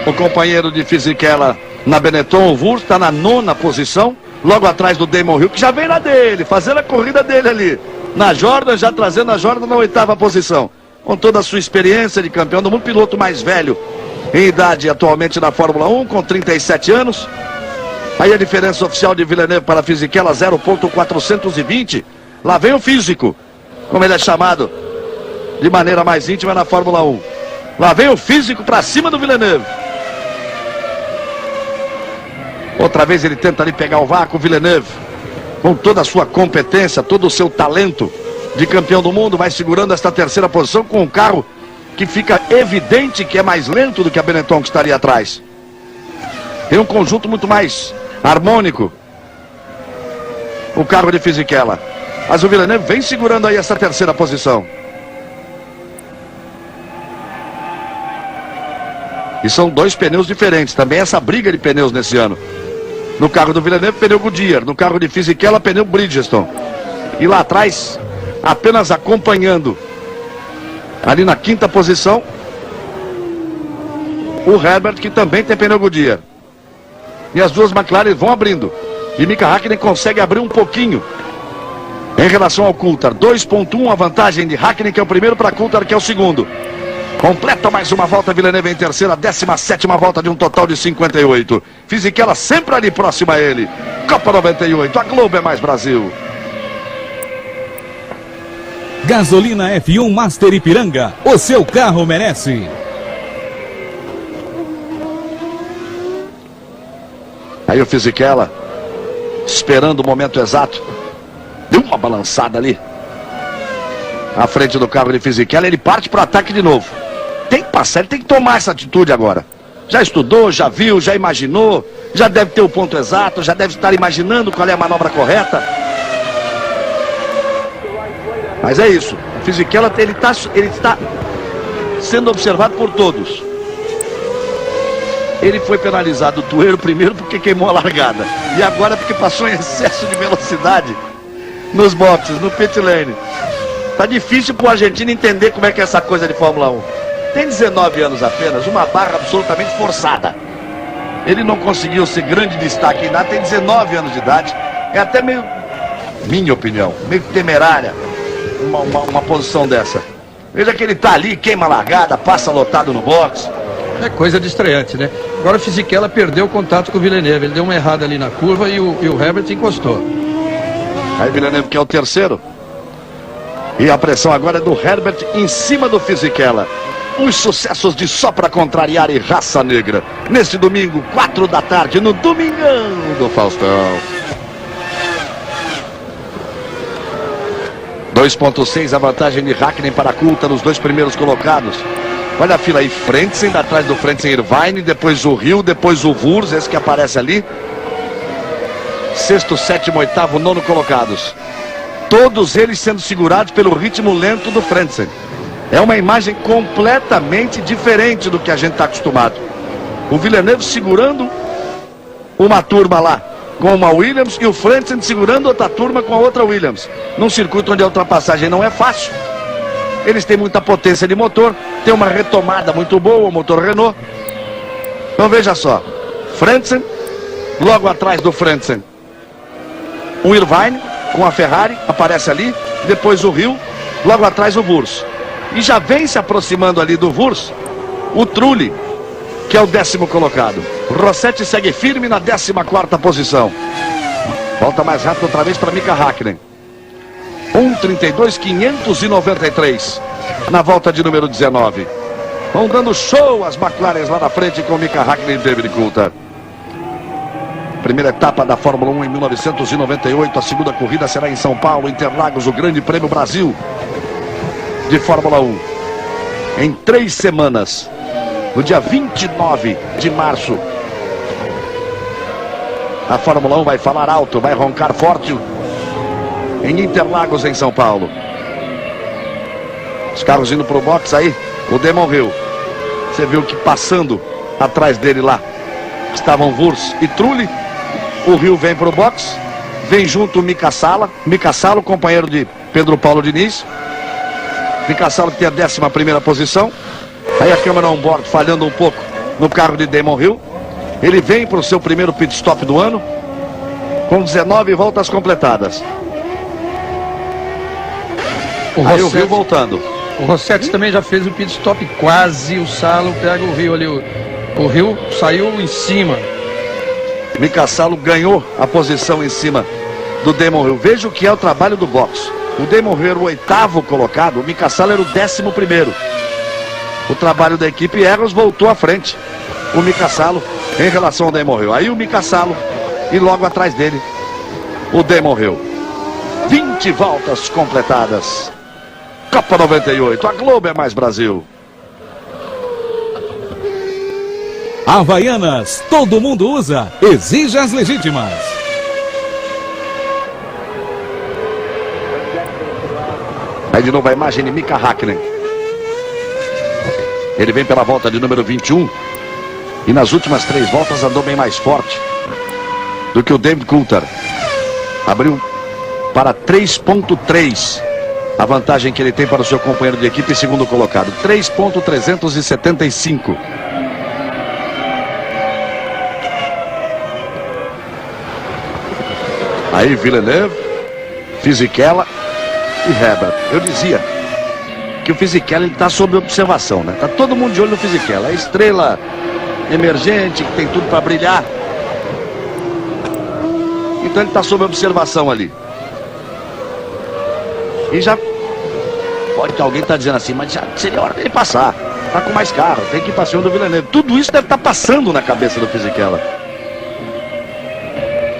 O companheiro de Fisichella na Benetton, o Wurst, está na 9ª posição, logo atrás do Damon Hill, que já vem na dele, fazendo a corrida dele ali. Na Jordan, já trazendo a Jordan na 8ª posição. Com toda a sua experiência de campeão do mundo, piloto mais velho em idade atualmente na Fórmula 1, com 37 anos. Aí a diferença oficial de Villeneuve para Fisichella, 0,420. Lá vem o físico, como ele é chamado de maneira mais íntima na Fórmula 1. Lá vem o físico para cima do Villeneuve. Outra vez ele tenta ali pegar o vácuo, Villeneuve, com toda a sua competência, todo o seu talento de campeão do mundo, vai segurando esta terceira posição com um carro que fica evidente que é mais lento do que a Benetton que estaria atrás. Tem um conjunto muito mais harmônico, o carro de Fisichella. Mas o Villeneuve vem segurando aí essa terceira posição. E são dois pneus diferentes, também essa briga de pneus nesse ano. No carro do Villeneuve, pneu Goodyear. No carro de Fisichella, pneu Bridgestone. E lá atrás, apenas acompanhando, ali na quinta posição, o Herbert, que também tem pneu Goodyear. E as duas McLaren vão abrindo. E Mika Häkkinen consegue abrir um pouquinho em relação ao Coulthard. 2.1 a vantagem de Häkkinen, que é o primeiro, para Coulthard, que é o segundo. Completa mais uma volta, Villeneuve em terceira, 17ª volta de um total de 58. Fisichella sempre ali próximo a ele. Copa 98, a Globo é mais Brasil. Gasolina F1 Master Ipiranga, o seu carro merece. Aí o Fisichella, esperando o momento exato, deu uma balançada ali à frente do carro de Fisichella. Ele parte para o ataque de novo. Tem que passar, ele tem que tomar essa atitude agora. Já estudou, já viu, já imaginou, já deve ter o ponto exato, já deve estar imaginando qual é a manobra correta. Mas é isso, o Fisichella ele está sendo observado por todos. Ele foi penalizado do Tueiro primeiro porque queimou a largada. E agora porque passou em excesso de velocidade nos boxes, no pit lane. Tá difícil pro argentino entender como é que é essa coisa de Fórmula 1. Tem 19 anos apenas, uma barra absolutamente forçada. Ele não conseguiu ser grande destaque em nada, tem 19 anos de idade. É até meio, minha opinião, meio temerária uma posição dessa. Veja que ele tá ali, queima a largada, passa lotado no box. É coisa de estreante, né? Agora o Fisichella perdeu o contato com o Villeneuve. Ele deu uma errada ali na curva e o Herbert encostou. Aí Villeneuve, que é o terceiro. E a pressão agora é do Herbert em cima do Fisichella. Os sucessos de Só Pra Contrariar e Raça Negra. Neste domingo, 4 da tarde, no Domingão do Faustão. 2.6 a vantagem de Häkkinen para Coulthard, os dois primeiros colocados. Olha a fila aí, Frentzen, atrás do Frentzen Irvine, depois o Hill, depois o Wurz, esse que aparece ali. Sexto, sétimo, oitavo, nono colocados. Todos eles sendo segurados pelo ritmo lento do Frentzen. É uma imagem completamente diferente do que a gente está acostumado. O Villeneuve segurando uma turma lá com uma Williams e o Frentzen segurando outra turma com a outra Williams. Num circuito onde a ultrapassagem não é fácil. Eles têm muita potência de motor, tem uma retomada muito boa, o motor Renault. Então veja só, Frentzen, logo atrás do Frentzen, o Irvine com a Ferrari, aparece ali, depois o Hill, logo atrás o Wurz. E já vem se aproximando ali do Wurz, o Trulli, que é o 10º colocado. Rossetti segue firme na 14ª posição. Volta mais rápido outra vez para Mika Häkkinen. 1:32.593 na volta de número 19. Vão dando show as McLaren lá na frente com Mika Häkkinen e David Coulthard. Primeira etapa da Fórmula 1 em 1998. A segunda corrida será em São Paulo, Interlagos, o Grande Prêmio Brasil de Fórmula 1. Em 3 semanas, no dia 29 de março, a Fórmula 1 vai falar alto, vai roncar forte em Interlagos, em São Paulo. Os carros indo pro box aí, o Damon Hill. Você viu que passando atrás dele lá estavam Wurz e Trulli. O Hill vem pro box, vem junto o Mika Salo, companheiro de Pedro Paulo Diniz. Mika Salo que tem a 11ª posição. Aí a câmera on-board falhando um pouco no carro de Damon Hill. Ele vem para o seu primeiro pit stop do ano, com 19 voltas completadas. Aí o Hill voltando. O Rossetti também já fez o pit stop, quase o Salo pega o Hill ali. O Hill saiu em cima. Mika Salo ganhou a posição em cima do Damon Hill. Veja o que é o trabalho do box. O Damon Hill era o 8º colocado, o Mika Salo era o 11º. O trabalho da equipe Eros voltou à frente. O Mika Salo em relação ao Damon Hill. Aí o Mika Salo e logo atrás dele o Damon Hill. 20 voltas completadas. Copa 98, a Globo é mais Brasil. Havaianas, todo mundo usa, exija as legítimas. Aí de novo a imagem de Mika Häkkinen. Ele vem pela volta de número 21 e nas últimas 3 voltas andou bem mais forte. do que o David Coulthard. Abriu para 3.3 a vantagem que ele tem para o seu companheiro de equipe, segundo colocado. 3.375. Aí Villeneuve, Fisichella e Herbert. Eu dizia que o Fisichella está sob observação, né? Tá todo mundo de olho no Fisichella. A estrela emergente, que tem tudo para brilhar. Então ele está sob observação ali. E já pode que alguém está dizendo assim, mas já seria hora dele passar. Tá com mais carro, tem que ir para cima do Villeneuve. Tudo isso deve estar passando na cabeça do Fisichella.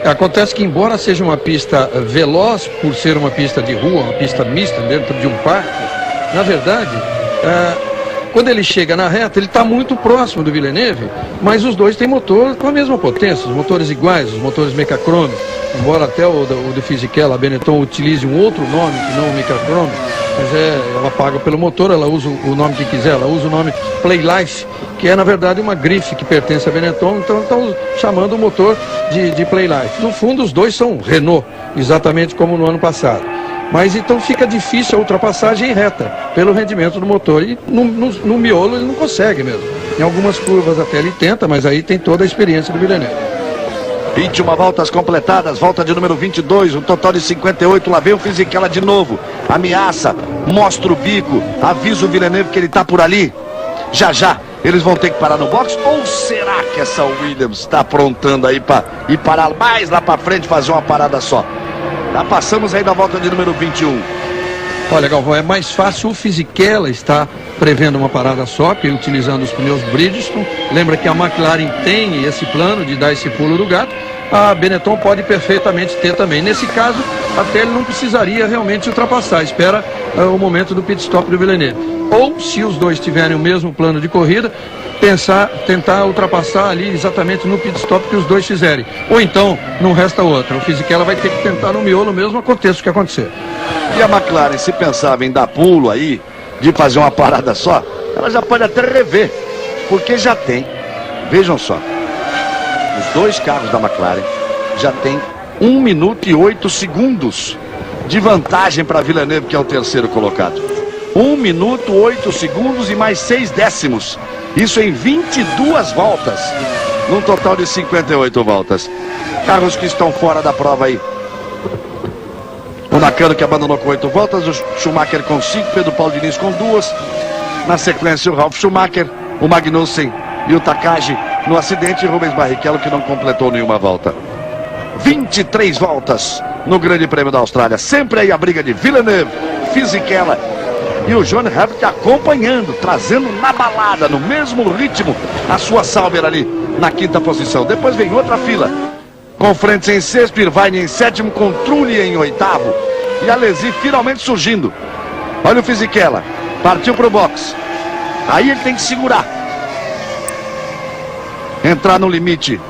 Acontece que, embora seja uma pista veloz, por ser uma pista de rua, uma pista mista dentro de um parque, na verdade, quando ele chega na reta, ele está muito próximo do Villeneuve, mas os dois têm motor com a mesma potência, os motores iguais, os motores Mecachrome, embora até o do Fisichella, a Benetton, utilize um outro nome que não o Mecachrome, mas ela paga pelo motor, ela usa o nome que quiser, ela usa o nome Playlife, que é na verdade uma grife que pertence à Benetton, então estão chamando o motor de Playlife. No fundo, os dois são Renault, exatamente como no ano passado. Mas então fica difícil a ultrapassagem em reta, pelo rendimento do motor. E no miolo ele não consegue mesmo. Em algumas curvas até ele tenta, mas aí tem toda a experiência do Villeneuve. 21 voltas completadas, volta de número 22, um total de 58, lá vem o Fisichella de novo, ameaça, mostra o bico, avisa o Villeneuve que ele está por ali, já eles vão ter que parar no box, ou será que essa Williams está aprontando aí para ir parar mais lá para frente, fazer uma parada só? Já passamos aí da volta de número 21. Olha, Galvão, é mais fácil o Fisichella estar prevendo uma parada só, que utilizando os pneus Bridgestone. Lembra que a McLaren tem esse plano de dar esse pulo do gato. A Benetton pode perfeitamente ter também. Nesse caso, até ele não precisaria realmente ultrapassar. Espera o momento do pit stop do Villeneuve. Ou, se os dois tiverem o mesmo plano de corrida, tentar ultrapassar ali exatamente no pit stop que os dois fizerem. Ou então, não resta outra. O Fisichella vai ter que tentar no miolo mesmo, aconteça o que acontecer. E a McLaren, se pensava em dar pulo aí, de fazer uma parada só, ela já pode até rever, porque já tem, vejam só, os dois carros da McLaren já tem 1 minuto e 8 segundos de vantagem para Villeneuve, que é o terceiro colocado. 1 minuto, 8 segundos e mais 6 décimos. Isso em 22 voltas, num total de 58 voltas. Carros que estão fora da prova aí. O Nakano, que abandonou com 8 voltas, o Schumacher com 5, Pedro Paulo Diniz com 2. Na sequência, o Ralf Schumacher, o Magnussen e o Takagi no acidente, e Rubens Barrichello, que não completou nenhuma volta. 23 voltas no Grande Prêmio da Austrália. Sempre aí a briga de Villeneuve, Fisichella e o John Herbert acompanhando, trazendo na balada, no mesmo ritmo, a sua Sauber ali na 5ª posição. Depois vem outra fila, com Frentzen em 6º, Irvine em 7º, com Trulli em 8º e Alesi finalmente surgindo. Olha o Fisichella, partiu para o box. Aí ele tem que segurar, entrar no limite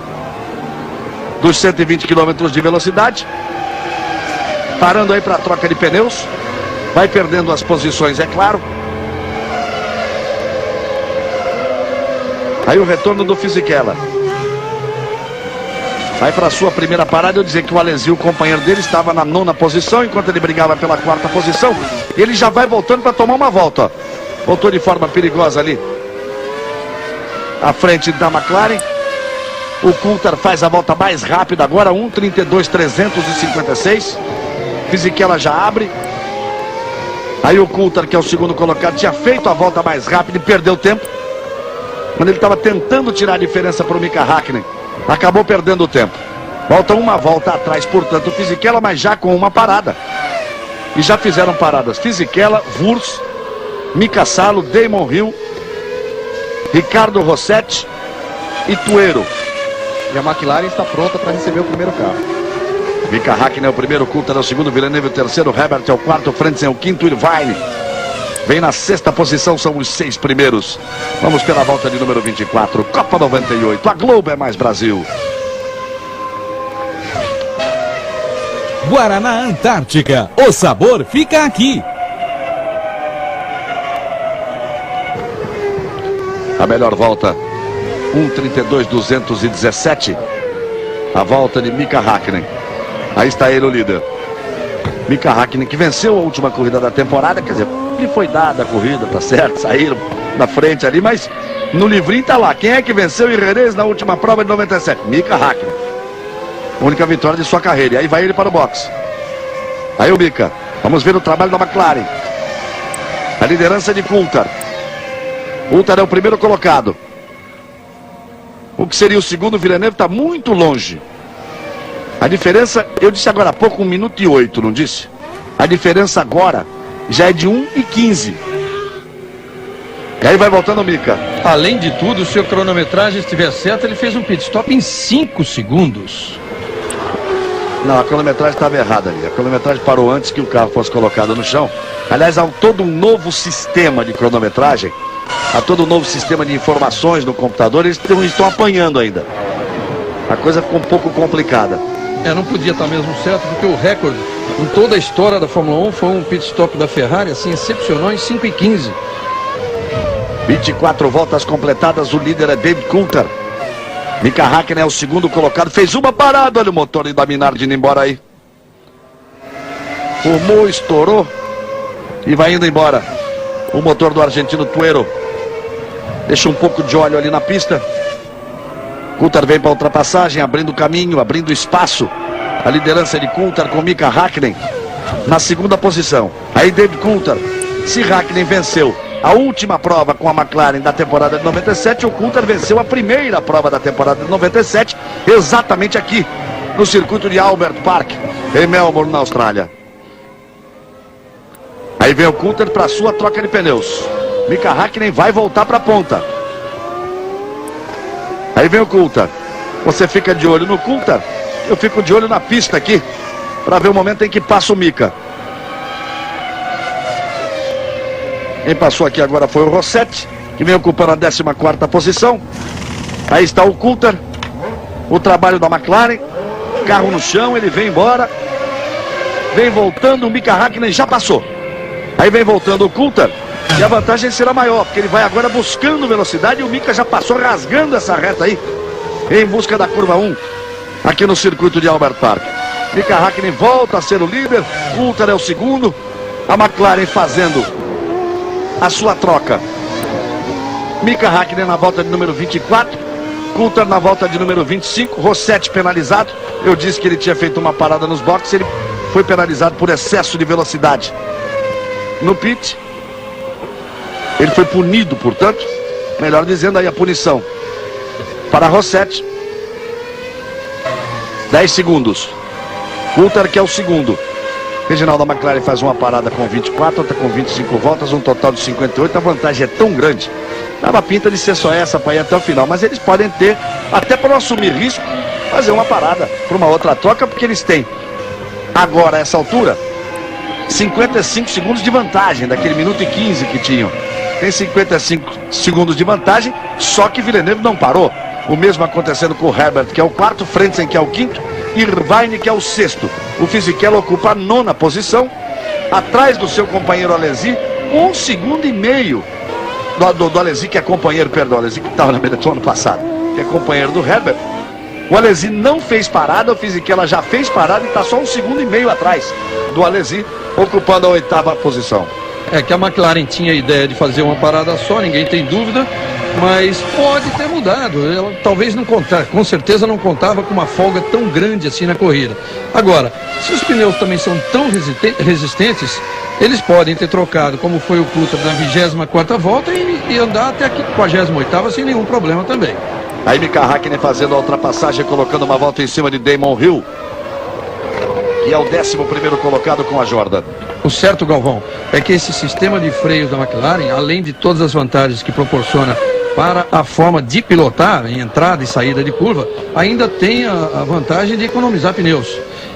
dos 120 km de velocidade, parando aí para a troca de pneus. Vai perdendo as posições, é claro. Aí o retorno do Fisichella. Vai para a sua primeira parada. Eu dizer que o Alesi, o companheiro dele, estava na 9ª posição, enquanto ele brigava pela 4ª posição. Ele já vai voltando para tomar uma volta, ó. Voltou de forma perigosa ali à frente da McLaren. O Coulthard faz a volta mais rápida agora, 1:32.356. Fisichella já abre. Aí o Coulthard, que é o segundo colocado, tinha feito a volta mais rápida e perdeu tempo. Quando ele estava tentando tirar a diferença para o Mika Häkkinen, acabou perdendo o tempo. Volta uma volta atrás, portanto, o Fisichella, mas já com uma parada. E já fizeram paradas Fisichella, Wurz, Mika Salo, Damon Hill, Ricardo Rossetti e Tuero. E a McLaren está pronta para receber o primeiro carro. Mika Häkkinen é o primeiro, Coulthard é o segundo, Villeneuve é o terceiro, Herbert é o quarto, Frentzen é o quinto, Irvine vem na 6ª posição, são os 6 primeiros. Vamos pela volta de número 24, Copa 98, a Globo é mais Brasil. Guaraná Antártica, o sabor fica aqui. A melhor volta, 1:32.217. A volta de Mika Häkkinen. Aí está ele, o líder. Mika Häkkinen, que venceu a última corrida da temporada. Quer dizer, lhe foi dada a corrida, tá certo? Saíram na frente ali, mas no livrinho tá lá. Quem é que venceu em Jerez na última prova de 97? Mika Häkkinen. Única vitória de sua carreira. E aí vai ele para o boxe. Aí o Mika. Vamos ver o trabalho da McLaren. A liderança de Coulthard. Coulthard é o primeiro colocado. O que seria o segundo, Villeneuve, está muito longe. A diferença, eu disse agora há pouco 1 minuto e 8, não disse? A diferença agora já é de 1 e 15. E aí vai voltando o Mika. Além de tudo, se a cronometragem estiver certa, ele fez um pit stop em 5 segundos. Não, a cronometragem estava errada ali. A cronometragem parou antes que o carro fosse colocado no chão. Aliás, há todo um novo sistema de cronometragem. Há todo um novo sistema de informações no computador. Eles estão apanhando ainda. A coisa ficou um pouco complicada. Não podia estar mesmo certo, porque o recorde em toda a história da Fórmula 1 foi um pit stop da Ferrari, assim, excepcional, em 5 e 15. 24 voltas completadas, o líder é David Coulthard. Mika Häkkinen é o segundo colocado, fez uma parada, olha o motor da Minardi indo embora aí. Fumou, estourou e vai indo embora. O motor do argentino Tuero. Deixa um pouco de óleo ali na pista. Coulthard vem para a ultrapassagem, abrindo caminho, abrindo espaço. A liderança de Coulthard com Mika Häkkinen na segunda posição. Aí David Coulthard, se Häkkinen venceu a última prova com a McLaren da temporada de 97, o Coulthard venceu a primeira prova da temporada de 97, exatamente aqui, no circuito de Albert Park, em Melbourne, na Austrália. Aí vem o Coulthard para a sua troca de pneus. Mika Häkkinen vai voltar para a ponta. Aí vem o Coulthard. Você fica de olho no Coulthard, eu fico de olho na pista aqui, para ver o momento em que passa o Mika. Quem passou aqui agora foi o Rossetti, que vem ocupando a 14ª posição. Aí está o Coulthard. O trabalho da McLaren. Carro no chão, ele vem embora. Vem voltando, o Mika Häkkinen já passou. Aí vem voltando o Coulthard. E a vantagem será maior, porque ele vai agora buscando velocidade. E o Mika já passou rasgando essa reta aí, em busca da curva 1, aqui no circuito de Albert Park. Mika Häkkinen volta a ser o líder. Coulthard é o segundo. A McLaren fazendo a sua troca. Mika Häkkinen na volta de número 24, Coulthard na volta de número 25, Rossetti penalizado. Eu disse que ele tinha feito uma parada nos boxes, ele foi penalizado por excesso de velocidade no pit. Ele foi punido, portanto, melhor dizendo, aí a punição para Rossetti. 10 segundos. Coulthard, que é o segundo. Reginaldo McLaren faz uma parada com 24, outra com 25 voltas, um total de 58. A vantagem é tão grande. Dava pinta de ser só essa para ir até o final, mas eles podem ter, até para não assumir risco, fazer uma parada para uma outra troca, porque eles têm agora, a essa altura, 55 segundos de vantagem, daquele minuto e 15 que tinham. Tem 55 segundos de vantagem, só que Villeneuve não parou. O mesmo acontecendo com o Herbert, que é o quarto, Frentzen, que é o quinto, e Irvine, que é o sexto. O Fisichella ocupa a 9ª posição, atrás do seu companheiro Alesi, 1,5 segundos do Alesi, que é companheiro, perdão, Alesi que estava na Benetton ano passado, que é companheiro do Herbert. O Alesi não fez parada, o Fisichella já fez parada e está só 1,5 segundos atrás do Alesi, ocupando a 8ª posição. É que a McLaren tinha a ideia de fazer uma parada só, ninguém tem dúvida, mas pode ter mudado. Ela talvez não contava, com certeza não contava com uma folga tão grande assim na corrida. Agora, se os pneus também são tão resistentes, eles podem ter trocado, como foi o Coulthard na 24ª volta, e andar até a 58ª sem nenhum problema também. Aí Mika Häkkinen fazendo a ultrapassagem, colocando uma volta em cima de Damon Hill, que é o 11º colocado com a Jordan. O certo, Galvão, é que esse sistema de freios da McLaren, além de todas as vantagens que proporciona para a forma de pilotar em entrada e saída de curva, ainda tem a vantagem de economizar pneus.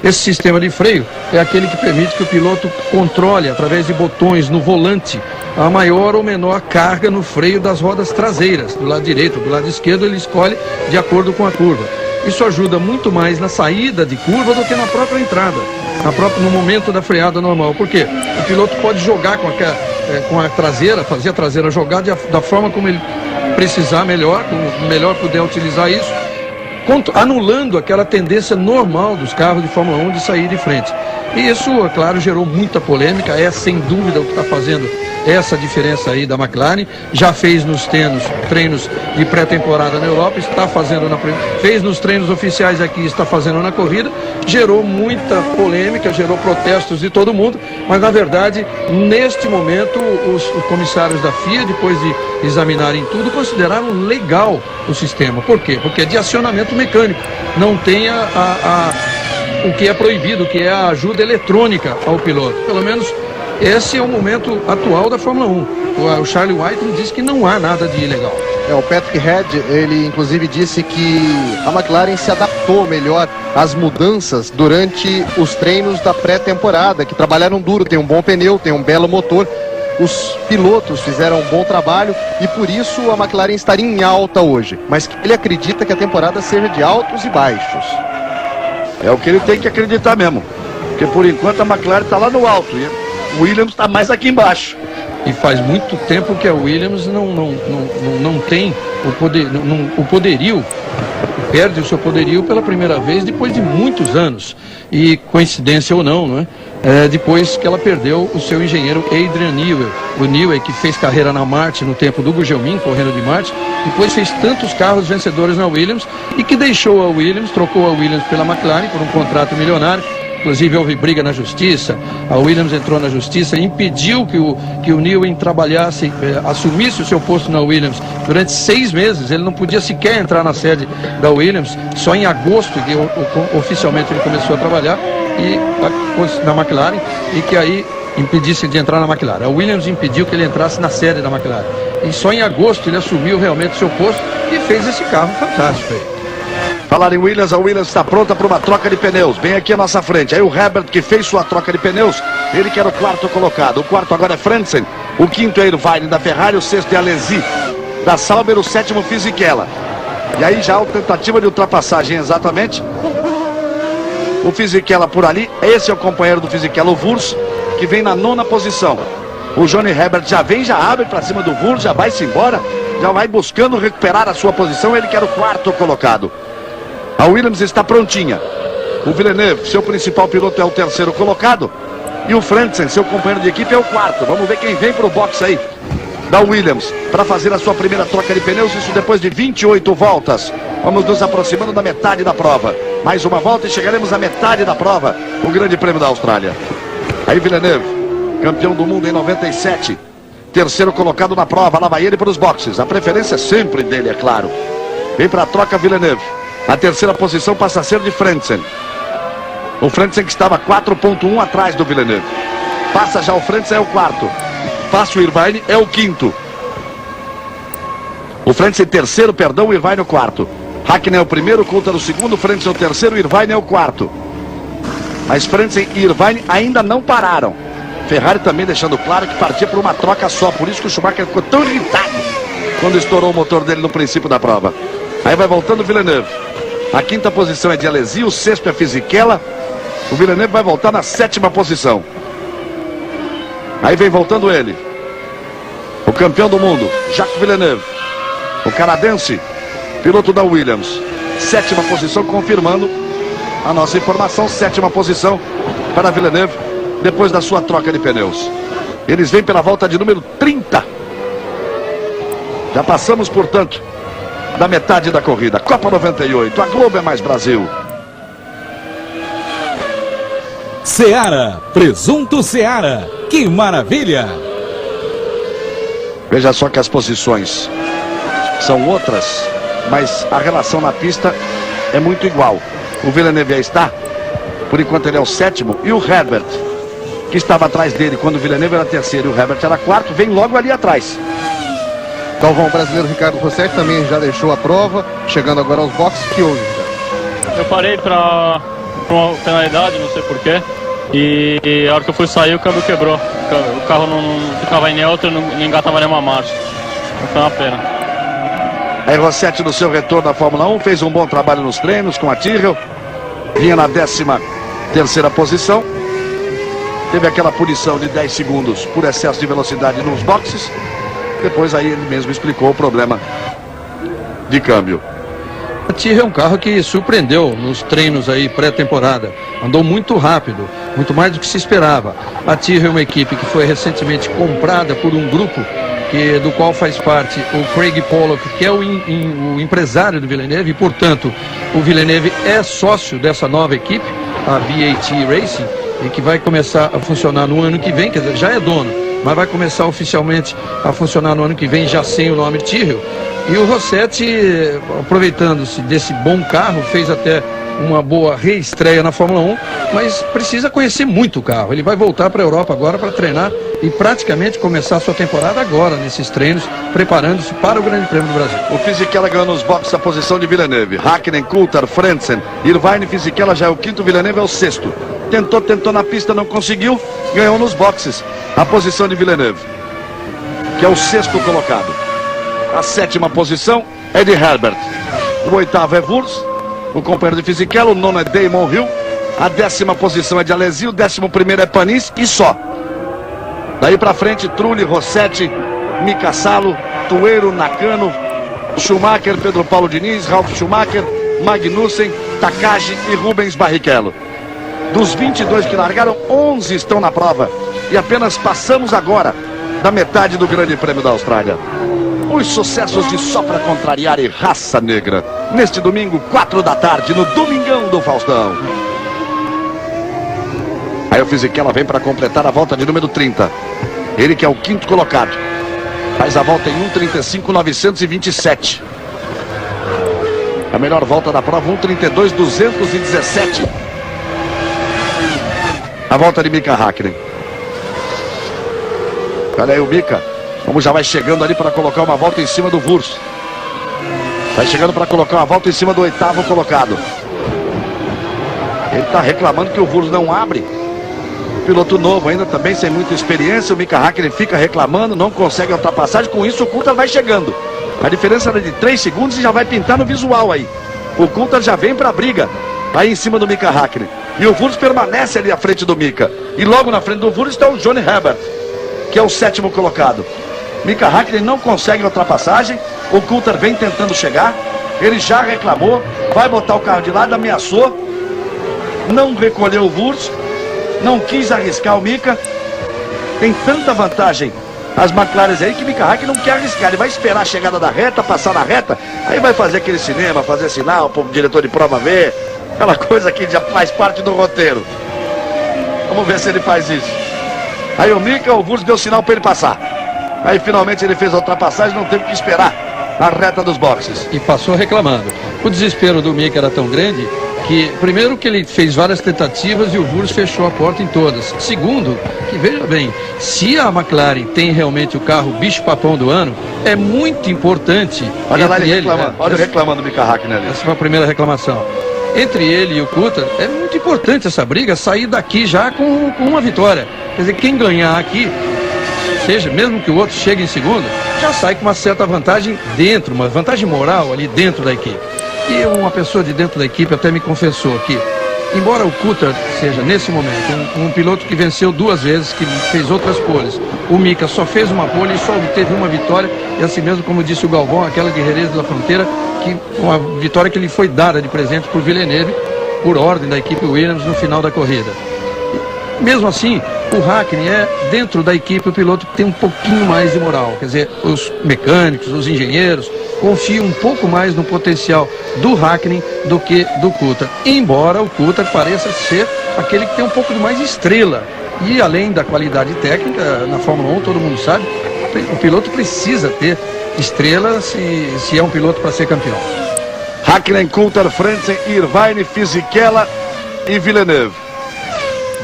Esse sistema de freio é aquele que permite que o piloto controle, através de botões no volante, a maior ou menor carga no freio das rodas traseiras. Do lado direito, do lado esquerdo, ele escolhe de acordo com a curva. Isso ajuda muito mais na saída de curva do que na própria entrada, no momento da freada normal. Por quê? O piloto pode jogar com a traseira, fazer a traseira jogar da forma como ele precisar melhor, como melhor puder utilizar isso. anulando aquela tendência normal dos carros de Fórmula 1 de sair de frente. E isso, é claro, gerou muita polêmica. É sem dúvida o que está fazendo essa diferença aí da McLaren. Já fez nos treinos de pré-temporada na Europa, está fazendo fez nos treinos oficiais aqui, está fazendo na corrida. Gerou muita polêmica, gerou protestos de todo mundo, mas na verdade, neste momento, os comissários da FIA, depois de examinarem tudo, consideraram legal o sistema. Por quê? Porque é de acionamento mecânico, não tem o que é proibido, que é a ajuda eletrônica ao piloto. Pelo menos esse é o momento atual da Fórmula 1. O Charlie Whiting disse que não há nada de ilegal. O Patrick Head, ele inclusive disse que a McLaren se adaptou melhor às mudanças durante os treinos da pré-temporada, que trabalharam duro, tem um bom pneu, tem um belo motor. Os pilotos fizeram um bom trabalho e por isso a McLaren estaria em alta hoje. Mas ele acredita que a temporada seja de altos e baixos. É o que ele tem que acreditar mesmo. Porque por enquanto a McLaren está lá no alto e o Williams está mais aqui embaixo. E faz muito tempo que a Williams não tem o poderio, perde o seu poderio pela primeira vez depois de muitos anos. E coincidência ou não, não é? Depois que ela perdeu o seu engenheiro Adrian Newey. O Newey, que fez carreira na Martin no tempo do Gugelmin, correndo de Martin, depois fez tantos carros vencedores na Williams e que deixou a Williams, trocou a Williams pela McLaren por um contrato milionário. Inclusive houve briga na justiça, a Williams entrou na justiça e impediu que o Newey trabalhasse, assumisse o seu posto na Williams durante 6 meses. Ele não podia sequer entrar na sede da Williams, só em agosto que oficialmente ele começou a trabalhar na McLaren, e que aí impedisse de entrar na McLaren. A Williams impediu que ele entrasse na sede da McLaren. E só em agosto ele assumiu realmente o seu posto e fez esse carro fantástico aí. Falar em Williams, a Williams está pronta para uma troca de pneus, bem aqui à nossa frente. Aí o Herbert, que fez sua troca de pneus, ele que era o quarto colocado. O quarto agora é Frentzen, o quinto é Irvine da Ferrari, o sexto é Alesi da Sauber, o sétimo Fisichella. E aí já a tentativa de ultrapassagem exatamente. O Fisichella por ali, esse é o companheiro do Fisichella, o Wurz, que vem na 9ª posição. O Johnny Herbert já vem, já abre para cima do Wurz, já vai-se embora, já vai buscando recuperar a sua posição, ele que era o quarto colocado. A Williams está prontinha. O Villeneuve, seu principal piloto, é o terceiro colocado. E o Frentzen, seu companheiro de equipe, é o quarto. Vamos ver quem vem para o box aí da Williams para fazer a sua primeira troca de pneus. Isso depois de 28 voltas. Vamos nos aproximando da metade da prova. Mais uma volta e chegaremos à metade da prova. O Grande Prêmio da Austrália. Aí Villeneuve, campeão do mundo em 97. Terceiro colocado na prova. Lá vai ele para os boxes. A preferência é sempre dele, é claro. Vem para a troca Villeneuve. A terceira posição passa a ser de Frentzen. O Frentzen que estava 4,1 atrás do Villeneuve. Passa já o Frentzen, é o quarto. Passa o Irvine, é o quinto. O Frentzen terceiro, perdão, o Irvine é o quarto. Hakkinen é o primeiro, Coulthard o segundo, Frentzen é o terceiro, o Irvine é o quarto. Mas Frentzen e Irvine ainda não pararam. Ferrari também deixando claro que partia por uma troca só. Por isso que o Schumacher ficou tão irritado quando estourou o motor dele no princípio da prova. Aí vai voltando o Villeneuve. A quinta posição é de Alesi, o sexto é Fisichella. O Villeneuve vai voltar na 7ª posição. Aí vem voltando ele, o campeão do mundo, Jacques Villeneuve, o canadense, piloto da Williams. 7ª posição, confirmando a nossa informação. 7ª posição para Villeneuve, depois da sua troca de pneus. Eles vêm pela volta de número 30. Já passamos, portanto, da metade da corrida. Copa 98, a Globo é mais Brasil. Seara, presunto Seara, que maravilha! Veja só que as posições são outras, mas a relação na pista é muito igual. O Villeneuve já está, por enquanto ele é o 7º, e o Herbert, que estava atrás dele quando o Villeneuve era terceiro e o Herbert era quarto, vem logo ali atrás. Galvão, o brasileiro Ricardo Rossetti também já deixou a prova, chegando agora aos boxes. Que houve, Ricardo? Eu parei para uma penalidade, não sei porquê, e a hora que eu fui sair o câmbio quebrou. O carro não ficava em neutro, não engatava nenhuma marcha. Foi uma pena. Aí Rossetti, no seu retorno à Fórmula 1, fez um bom trabalho nos treinos com a Tyrrell, vinha na 13ª posição, teve aquela punição de 10 segundos por excesso de velocidade nos boxes. Depois aí ele mesmo explicou o problema de câmbio. A Tyrrell é um carro que surpreendeu nos treinos aí pré-temporada. Andou muito rápido, muito mais do que se esperava. A Tyrrell é uma equipe que foi recentemente comprada por um grupo do qual faz parte o Craig Pollock, que é o empresário do Villeneuve, e portanto o Villeneuve é sócio dessa nova equipe, a BAT Racing, e que vai começar a funcionar no ano que vem, quer dizer, já é dono, mas vai começar oficialmente a funcionar no ano que vem, já sem o nome Tyrrell. E o Rossetti, aproveitando-se desse bom carro, fez até uma boa reestreia na Fórmula 1, mas precisa conhecer muito o carro. Ele vai voltar para a Europa agora para treinar e praticamente começar a sua temporada agora nesses treinos, preparando-se para o Grande Prêmio do Brasil. O Fisichella ganhou nos boxes a posição de Villeneuve. Hakkinen, Coulthard, Frentzen, Irvine, Fisichella já é o quinto, Villeneuve é o sexto. Tentou na pista, não conseguiu, ganhou nos boxes a posição de Villeneuve, que é o sexto colocado. A sétima posição é de Herbert. O oitavo é Wurz, o companheiro de Fisichella. O nono é Damon Hill. A 10ª posição é de Alesi. O 11º é Panis e só. Daí pra frente, Trulli, Rossetti, Mika Salo, Tueiro, Nakano, Schumacher, Pedro Paulo Diniz, Ralf Schumacher, Magnussen, Takagi e Rubens Barrichello. Dos 22 que largaram, 11 estão na prova. E apenas passamos agora da metade do Grande Prêmio da Austrália. Os sucessos de Só Pra Contrariar e Raça Negra. Neste domingo, 4 da tarde, no Domingão do Faustão. Aí o Fisichella vem para completar a volta de número 30. Ele que é o quinto colocado. Faz a volta em 1:35.927. A melhor volta da prova, 1:32.217. A volta de Mika Hakkinen. Olha aí o Mika. Como já vai chegando ali para colocar uma volta em cima do Wurz. Vai chegando para colocar uma volta em cima do oitavo colocado. Ele está reclamando que o Wurz não abre. Piloto novo ainda também, sem muita experiência. O Mika Hakkinen fica reclamando, não consegue a ultrapassagem. Com isso o Coulthard vai chegando. A diferença era de 3 segundos e já vai pintar no visual aí. O Coulthard já vem para a briga. Aí em cima do Mika Hakkinen. E o Wurz permanece ali à frente do Mika. E logo na frente do Wurz está o Johnny Herbert, que é o 7º colocado. Mika Hakkinen não consegue a ultrapassagem. O Coulthard vem tentando chegar. Ele já reclamou. Vai botar o carro de lado, ameaçou. Não recolheu o Wurz. Não quis arriscar o Mika. Tem tanta vantagem as McLaren aí que Mika Hakkinen não quer arriscar. Ele vai esperar a chegada da reta, passar na reta. Aí vai fazer aquele cinema, fazer sinal para o diretor de prova ver. Aquela coisa que já faz parte do roteiro. Vamos ver se ele faz isso. Aí o Mika, o Wurz deu sinal para ele passar. Aí finalmente ele fez a ultrapassagem, não teve que esperar a reta dos boxes. E passou reclamando. O desespero do Mika era tão grande que, primeiro, que ele fez várias tentativas e o Wurz fechou a porta em todas. Segundo, que veja bem, se a McLaren tem realmente o carro bicho-papão do ano, é muito importante. Olha lá ele reclamando, olha ele reclamando do Mika Hakkinen ali. Essa foi a primeira reclamação. Entre ele e o Coulthard, é muito importante essa briga, sair daqui já com uma vitória. Quer dizer, quem ganhar aqui, seja, mesmo que o outro chegue em segundo, já sai com uma certa vantagem dentro, uma vantagem moral ali dentro da equipe. E uma pessoa de dentro da equipe até me confessou que, embora o Coulthard seja, nesse momento, um piloto que venceu 2 vezes, que fez outras poles, o Mika só fez uma pole e só obteve uma vitória, e assim mesmo como disse o Galvão, aquela de Jerez da Fronteira, que uma vitória que lhe foi dada de presente por Villeneuve, por ordem da equipe Williams no final da corrida. Mesmo assim, o Hakkinen é, dentro da equipe, o piloto que tem um pouquinho mais de moral. Quer dizer, os mecânicos, os engenheiros, confiam um pouco mais no potencial do Hakkinen do que do Coulthard. Embora o Coulthard pareça ser aquele que tem um pouco de mais estrela. E além da qualidade técnica, na Fórmula 1, todo mundo sabe, o piloto precisa ter estrela se é um piloto para ser campeão. Hakkinen, Coulthard, Frentzen, Irvine, Fisichella e Villeneuve.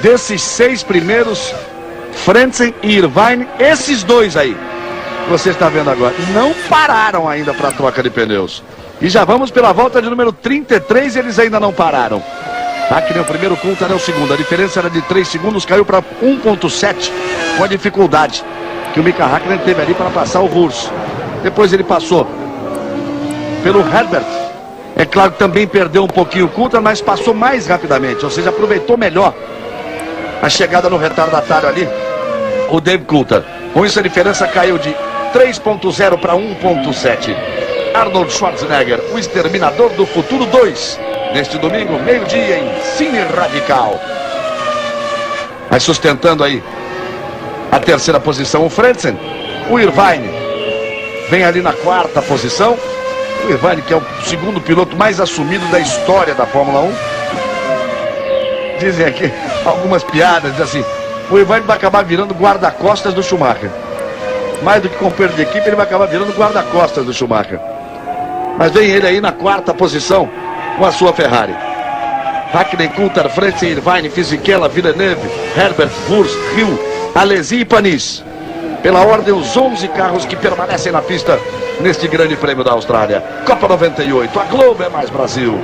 Desses 6 primeiros, Frentzen e Irvine, esses 2 aí, que você está vendo agora, não pararam ainda para a troca de pneus. E já vamos pela volta de número 33, eles ainda não pararam. Hakkinen é o primeiro, Coulthard é o segundo. A diferença era de 3 segundos, caiu para 1.7, com a dificuldade que o Mika Hakkinen teve ali para passar o Wurz. Depois ele passou pelo Herbert. É claro que também perdeu um pouquinho o Coulthard, mas passou mais rapidamente, ou seja, aproveitou melhor a chegada no retardatário ali, o Dave Coulthard. Com isso a diferença caiu de 3.0 para 1.7. Arnold Schwarzenegger, o Exterminador do Futuro 2. Neste domingo, meio-dia, em Cine Radical. Vai sustentando aí a terceira posição o Frentzen. O Irvine vem ali na quarta posição. O Irvine, que é o segundo piloto mais assumido da história da Fórmula 1. Dizem aqui algumas piadas, dizem assim, o Irvine vai acabar virando guarda-costas do Schumacher. Mais do que companheiro de equipe, ele vai acabar virando guarda-costas do Schumacher. Mas vem ele aí na quarta posição com a sua Ferrari. Hakkinen, Coulthard, Frentzen, Irvine, Fisichella, Villeneuve, Herbert, Wurz, Hill, Alesi e Panis. Pela ordem, os 11 carros que permanecem na pista neste grande prêmio da Austrália. Copa 98, a Globo é mais Brasil.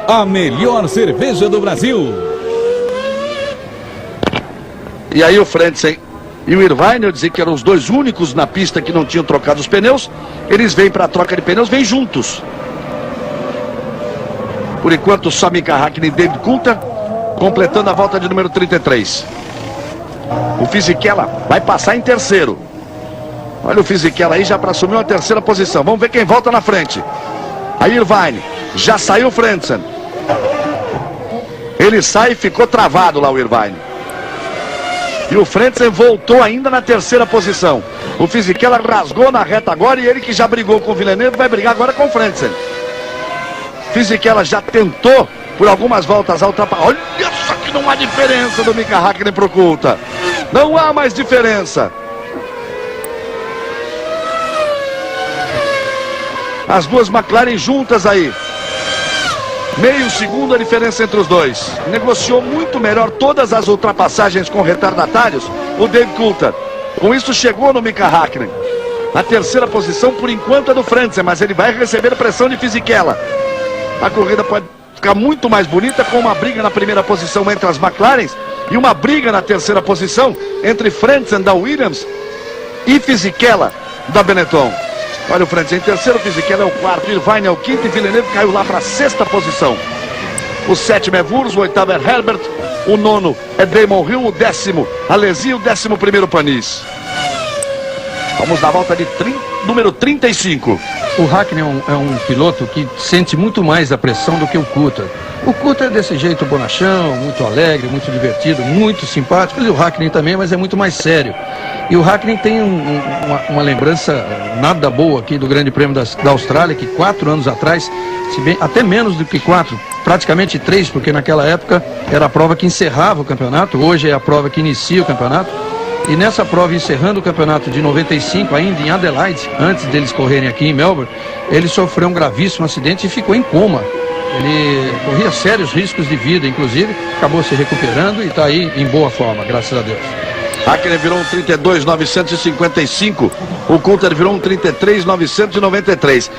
A melhor cerveja do Brasil. E aí o Frentzen e o Irvine, eu dizia que eram os dois únicos na pista que não tinham trocado os pneus. Eles vêm para a troca de pneus, vêm juntos. Por enquanto, só Mika Hakkinen e David Coulthard, completando a volta de número 33. O Fisichella vai passar em terceiro. Olha o Fisichella aí já para assumir uma terceira posição. Vamos ver quem volta na frente. Aí Irvine, já saiu o Frentzen. Ele sai e ficou travado lá o Irvine. E o Frentzen voltou ainda na terceira posição. O Fisichella rasgou na reta agora e ele que já brigou com o Villeneuve vai brigar agora com o Frentzen. Fisichella já tentou por algumas voltas a ultrapassar. Olha só que não há diferença do Mika Hakkinen pro Coulthard. Não há mais diferença. As duas McLaren juntas aí. Meio segundo a diferença entre os dois. Negociou muito melhor todas as ultrapassagens com retardatários o David Coulthard. Com isso chegou no Mika Hakkinen. A terceira posição por enquanto é do Frentzen, mas ele vai receber pressão de Fisichella. A corrida pode ficar muito mais bonita com uma briga na primeira posição entre as McLarens e uma briga na terceira posição entre Frentzen da Williams e Fisichella da Benetton. Olha o Frentzen em terceiro, o Fisichella é o quarto, Irvine é o quinto e Villeneuve caiu lá para a sexta posição. O sétimo é Wurz, o oitavo é Herbert, o nono é Damon Hill, o décimo Alesi e o 11º Panis. Vamos na volta de número 35. O Hakkinen é um piloto que sente muito mais a pressão do que o Coulthard. O Coulthard é desse jeito bonachão, muito alegre, muito divertido, muito simpático. E o Hakkinen também, mas é muito mais sério. E o Hakkinen tem uma lembrança nada boa aqui do Grande Prêmio da Austrália, que 4 anos atrás, se bem, até menos do que 4, praticamente 3, porque naquela época era a prova que encerrava o campeonato, hoje é a prova que inicia o campeonato. E nessa prova, encerrando o campeonato de 95, ainda em Adelaide, antes deles correrem aqui em Melbourne, ele sofreu um gravíssimo acidente e ficou em coma. Ele corria sérios riscos de vida, inclusive, acabou se recuperando e está aí em boa forma, graças a Deus. Hakkinen virou um 32.955, o Coulthard virou um 33.993.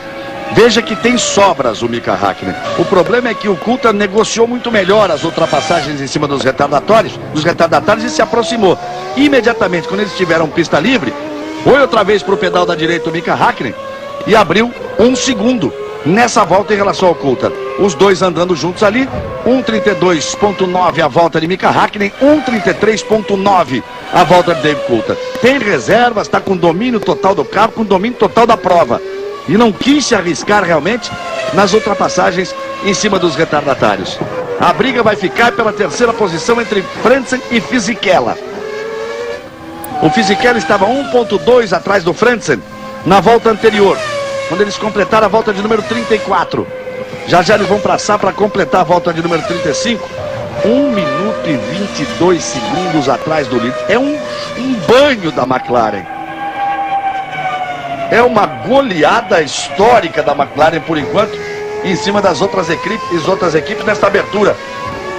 Veja que tem sobras o Mika Hakkinen. O problema é que o Coulthard negociou muito melhor as ultrapassagens em cima dos retardatários e se aproximou. Imediatamente, quando eles tiveram pista livre, foi outra vez para o pedal da direita o Mika Hakkinen e abriu 1 segundo nessa volta em relação ao Coulthard. Os dois andando juntos ali, 1:32.9 a volta de Mika Hakkinen, 1:33.9 a volta de David Coulthard. Tem reservas, está com domínio total do carro, com domínio total da prova. E não quis se arriscar realmente nas ultrapassagens em cima dos retardatários. A briga vai ficar pela terceira posição entre Frentzen e Fisichella. O Fisichella estava 1.2 atrás do Frentzen na volta anterior, quando eles completaram a volta de número 34. Já eles vão passar para completar a volta de número 35. 1 minuto e 22 segundos atrás do líder. É um banho da McLaren. É uma goleada histórica da McLaren por enquanto, em cima das outras equipes nesta abertura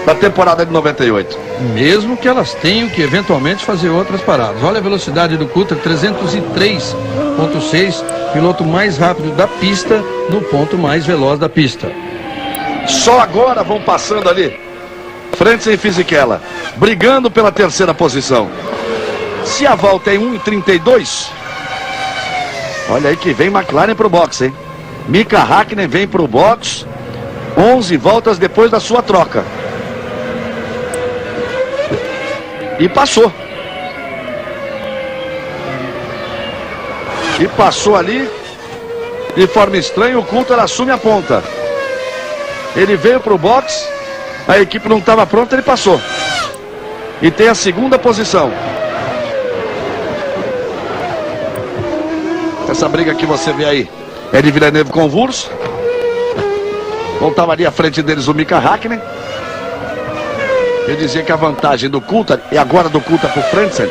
da temporada de 98. Mesmo que elas tenham que eventualmente fazer outras paradas. Olha a velocidade do Coulthard, 303.6, piloto mais rápido da pista, no ponto mais veloz da pista. Só agora vão passando ali Frentzen e Fisichella, brigando pela terceira posição. Se a volta é 1:32, olha aí que vem McLaren pro box, hein? Mika Hakkinen vem pro box 11 voltas depois da sua troca. E passou. E passou ali, de forma estranha, o Coulter assume a ponta. Ele veio para o box, a equipe não estava pronta, ele passou. E tem a segunda posição. Essa briga que você vê aí é de Villeneuve com Wurz. Voltava ali à frente deles o Mika Häkkinen. Eu dizia que a vantagem do Coulter, e agora do Coulter para o Frentzen,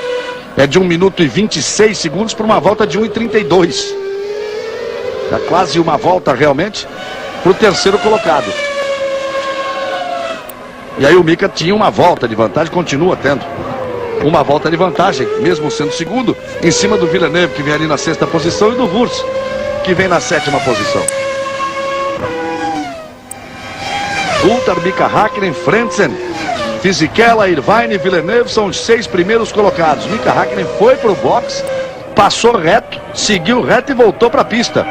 é de 1 minuto e 26 segundos para uma volta de 1:32. É quase uma volta realmente para o terceiro colocado. E aí o Mika tinha uma volta de vantagem, continua tendo uma volta de vantagem, mesmo sendo segundo, em cima do Villeneuve, que vem ali na sexta posição, e do Wurz, que vem na sétima posição. Coulter, Mika Häkkinen, Frentzen, Fisichella, Irvine e Villeneuve são os 6 primeiros colocados. Mika Häkkinen foi para o box, passou reto, seguiu reto e voltou para a pista.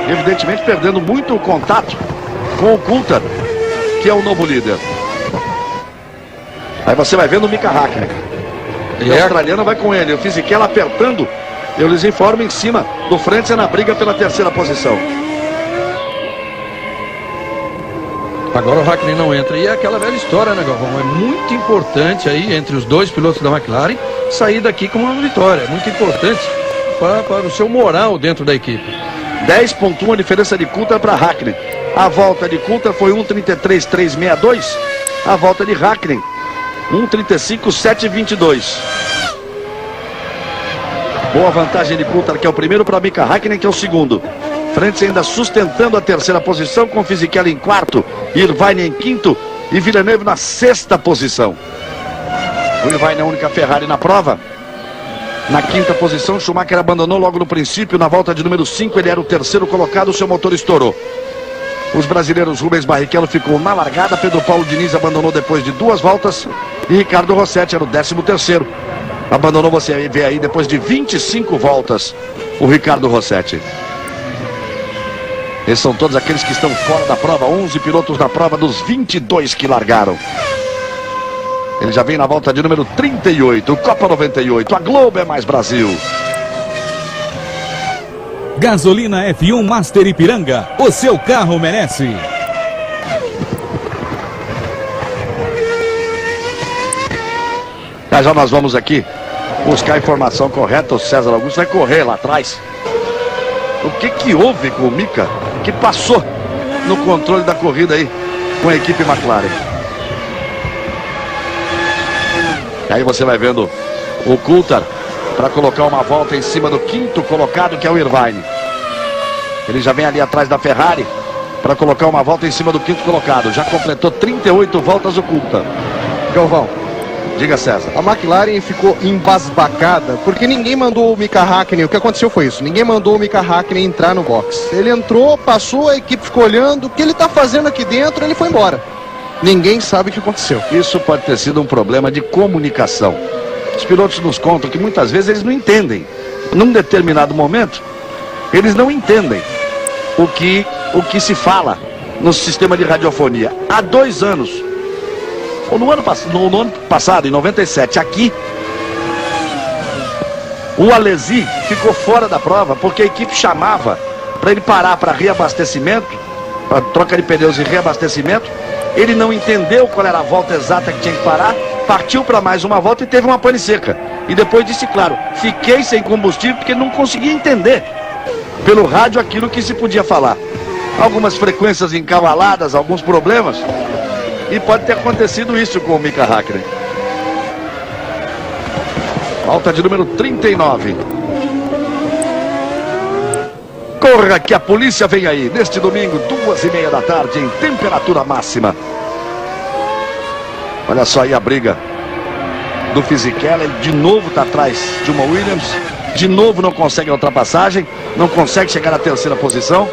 Evidentemente perdendo muito o contato com o Coulter, que é o novo líder. Aí você vai vendo o Mika Häkkinen. E o australiano vai com ele. O Fisichella apertando, eu lhes informo, em cima do Frentzen na briga pela terceira posição. Agora o Häkkinen não entra. E é aquela velha história, né, Galvão? É muito importante aí, entre os dois pilotos da McLaren, sair daqui com uma vitória. É muito importante para o seu moral dentro da equipe. 10.1 a diferença de Coulter para Häkkinen. A volta de Coulter foi 1:33.362. A volta de Häkkinen 1:35.722. Boa vantagem de Coulter, que é o primeiro, para Mika Häkkinen, que é o segundo. Frentzen ainda sustentando a terceira posição, com Fisichella em quarto, Irvine em quinto e Villeneuve na sexta posição. O Irvine é a única Ferrari na prova. Na quinta posição, Schumacher abandonou logo no princípio. Na volta de número 5, ele era o terceiro colocado, seu motor estourou. Os brasileiros Rubens Barrichello ficou na largada, Pedro Paulo Diniz abandonou depois de 2 voltas e Ricardo Rossetti era o 13º. Abandonou, você vê aí, depois de 25 voltas, o Ricardo Rossetti. Esses são todos aqueles que estão fora da prova, 11 pilotos da prova dos 22 que largaram. Ele já vem na volta de número 38, Copa 98, a Globo é mais Brasil. Gasolina F1 Master Ipiranga, o seu carro merece. Já nós vamos aqui buscar a informação correta. O César Augusto vai correr lá atrás. O que houve com o Mika, que passou no controle da corrida aí com a equipe McLaren? Aí você vai vendo o Coulter para colocar uma volta em cima do 5º colocado, que é o Irvine. Ele já vem ali atrás da Ferrari para colocar uma volta em cima do 5º colocado. Já completou 38 voltas o Coulter. Galvão, diga, César. a McLaren ficou embasbacada porque ninguém mandou o Mika Häkkinen. O que aconteceu foi isso: ninguém mandou o Mika Häkkinen entrar no box. Ele entrou, passou, a equipe ficou olhando. O que ele está fazendo aqui dentro? Ele foi embora. Ninguém sabe o que aconteceu. Isso pode ter sido um problema de comunicação. Os pilotos nos contam que muitas vezes eles não entendem. Num determinado momento, eles não entendem o que se fala no sistema de radiofonia. Há 2 anos, ou no ano passado, em 97, aqui, o Alesi ficou fora da prova porque a equipe chamava para ele parar para reabastecimento, para troca de pneus e reabastecimento. Ele não entendeu qual era a volta exata que tinha que parar, partiu para mais uma volta e teve uma pane seca. E depois disse, claro, fiquei sem combustível porque não conseguia entender pelo rádio aquilo que se podia falar. Algumas frequências encavaladas, alguns problemas, e pode ter acontecido isso com o Mika Häkkinen. Volta de número 39. Corra que a polícia vem aí, neste domingo, 2:30 da tarde, em temperatura máxima. Olha só aí a briga do Fisichella. Ele de novo está atrás de uma Williams. De novo não consegue a ultrapassagem. Não consegue chegar na terceira posição.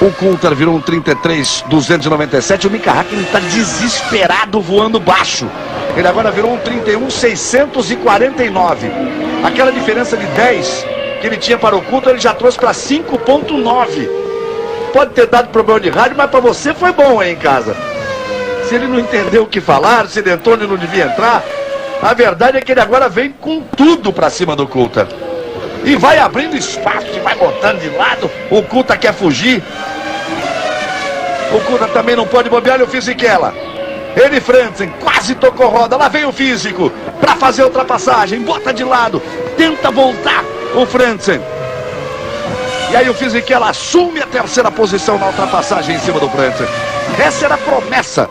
O Coulter virou um 33.297. O Mika Häkkinen está desesperado voando baixo. Ele agora virou um 31.649. Aquela diferença de 10 que ele tinha para o Coulter, ele já trouxe para 5.9. Pode ter dado problema de rádio, mas para você foi bom aí em casa. Se ele não entendeu o que falar, se ele entrou e não devia entrar, A verdade é que ele agora vem com tudo pra cima do Coulter. E vai abrindo espaço, e vai botando de lado. O Coulter quer fugir. O Coulter também não pode bobear, olha o Fisichella. Ele, Frentzen, quase tocou roda. Lá vem o físico pra fazer a ultrapassagem. Bota de lado, tenta voltar o Frentzen. E aí o Fisichella assume a terceira posição na ultrapassagem em cima do Frentzen. Essa era a promessa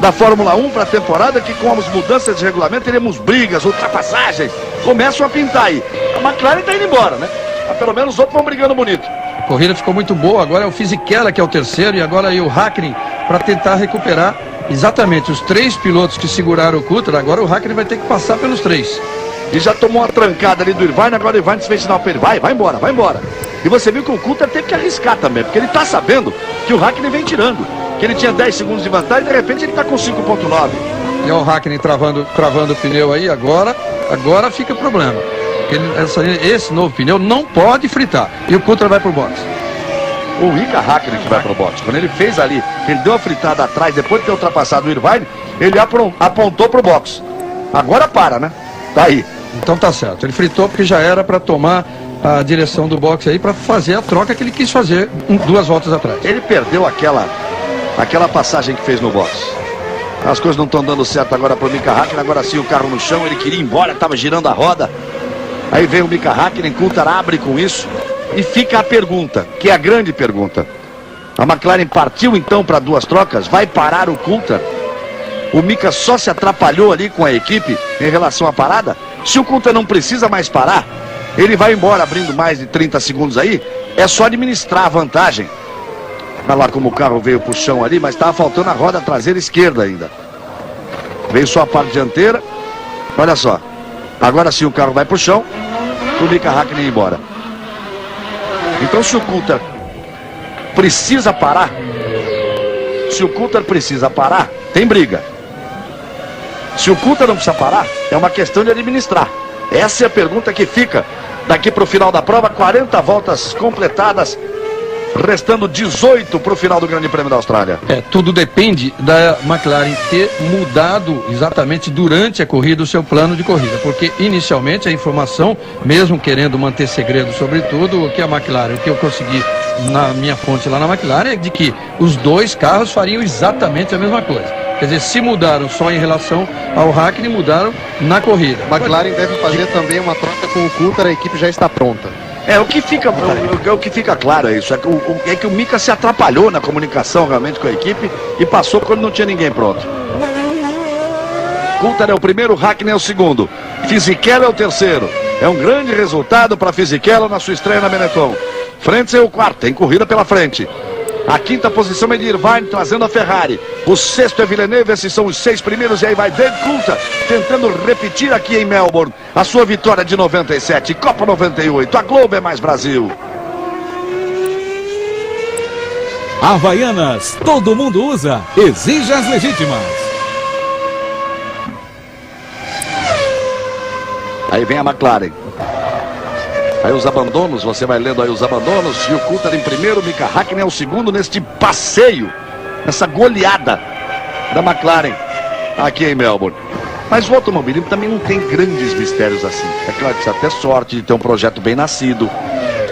da Fórmula 1 para a temporada, que com as mudanças de regulamento teremos brigas, ultrapassagens. Começam a pintar aí. A McLaren está indo embora, né? Mas pelo menos os outros vão brigando bonito. A corrida ficou muito boa, agora é o Fisichella que é o terceiro e agora aí o Hakkinen para tentar recuperar exatamente os 3 pilotos que seguraram o Coulter. Agora o Hakkinen vai ter que passar pelos 3. E já tomou uma trancada ali do Irvine, agora o Irvine fez sinal para ele, vai embora, vai embora. E você viu que o Coulter teve que arriscar também, porque ele está sabendo que o Hakkinen vem tirando, que ele tinha 10 segundos de vantagem e de repente ele está com 5.9. E o Hakkinen travando o pneu aí, agora fica problema. Porque esse novo pneu não pode fritar. E o Coulter vai pro box. O Mika Hakkinen que vai pro box. Quando ele fez ali, ele deu uma fritada atrás, depois de ter ultrapassado o Irvine, ele apontou pro box. Agora para, né? Tá aí. Então tá certo. Ele fritou porque já era para tomar a direção do box aí, para fazer a troca que ele quis fazer 2 voltas atrás. Ele perdeu aquela passagem que fez no box. As coisas não estão dando certo agora pro Mika Hakkinen. Agora sim o carro no chão, ele queria ir embora, estava girando a roda. Aí vem o Mika Hakkinen, Coulter abre com isso. E fica a pergunta, que é a grande pergunta. A McLaren partiu então para 2 trocas, vai parar o Coulter? O Mika só se atrapalhou ali com a equipe em relação à parada? Se o Coulter não precisa mais parar, ele vai embora abrindo mais de 30 segundos aí, é só administrar a vantagem. Olha lá como o carro veio pro chão ali, mas estava faltando a roda traseira esquerda ainda. Veio só a parte dianteira. Olha só. Agora sim o carro vai pro chão, o Mika Hakkinen ir embora. Então se o Coulter precisa parar, tem briga. Se o Coulter não precisa parar, é uma questão de administrar. Essa é a pergunta que fica daqui para o final da prova. 40 voltas completadas, restando 18 para o final do Grande Prêmio da Austrália. Tudo depende da McLaren ter mudado exatamente durante a corrida o seu plano de corrida, porque inicialmente a informação, mesmo querendo manter segredo sobre tudo, o que eu consegui na minha fonte lá na McLaren é de que os 2 carros fariam exatamente a mesma coisa. Quer dizer, se mudaram só em relação ao Hakkinen, mudaram na corrida. A McLaren deve fazer também uma troca com o Coulter, a equipe já está pronta. O que fica claro é isso, é que o Mika se atrapalhou na comunicação realmente com a equipe e passou quando não tinha ninguém pronto. Coulter é o primeiro, Hakkinen é o segundo, Fisichella é o terceiro. É um grande resultado para Fisichella na sua estreia na Benetton. Frentzen é o quarto, tem corrida pela frente. A 5ª posição é de Irvine, trazendo a Ferrari. O 6º é Villeneuve, esses são os 6 primeiros. E aí vai Dave Coulter, tentando repetir aqui em Melbourne a sua vitória de 97, Copa 98. A Globo é mais Brasil. Havaianas, todo mundo usa, exija as legítimas. Aí vem a McLaren. Aí os abandonos, você vai lendo aí os abandonos. E o Coulter em primeiro, Mika Hakkinen é o segundo neste passeio, nessa goleada da McLaren aqui em Melbourne. Mas o automobilismo também não tem grandes mistérios assim. É claro que você precisa ter sorte de ter um projeto bem nascido.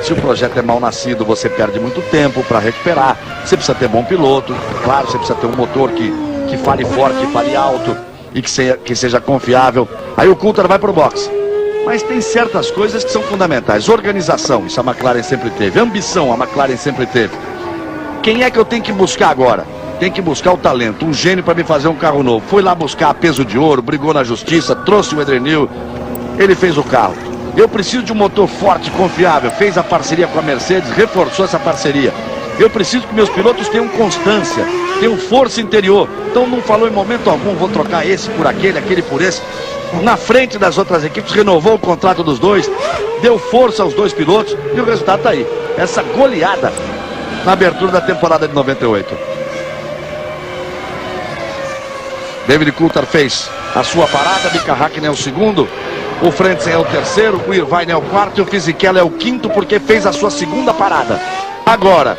Se o projeto é mal nascido, você perde muito tempo para recuperar. Você precisa ter bom piloto. Claro, você precisa ter um motor que fale forte, que fale alto e que seja confiável. Aí o Coulter vai pro boxe. Mas tem certas coisas que são fundamentais. Organização, isso a McLaren sempre teve. Ambição, a McLaren sempre teve. Quem é que eu tenho que buscar agora? Tem que buscar o talento, um gênio para me fazer um carro novo. Foi lá buscar a peso de ouro, brigou na justiça, trouxe o Adrian Newey, ele fez o carro. Eu preciso de um motor forte, confiável. Fez a parceria com a Mercedes, reforçou essa parceria. Eu preciso que meus pilotos tenham constância, tenham força interior. Então não falou em momento algum, vou trocar esse por aquele, aquele por esse. Na frente das outras equipes, renovou o contrato dos 2, deu força aos 2 pilotos e o resultado está aí. Essa goleada na abertura da temporada de 98. David Coulter fez a sua parada, Mika Hakkinen é o segundo, o Frentzen é o terceiro, o Irvine é o quarto e o Fisichella é o quinto porque fez a sua segunda parada. Agora,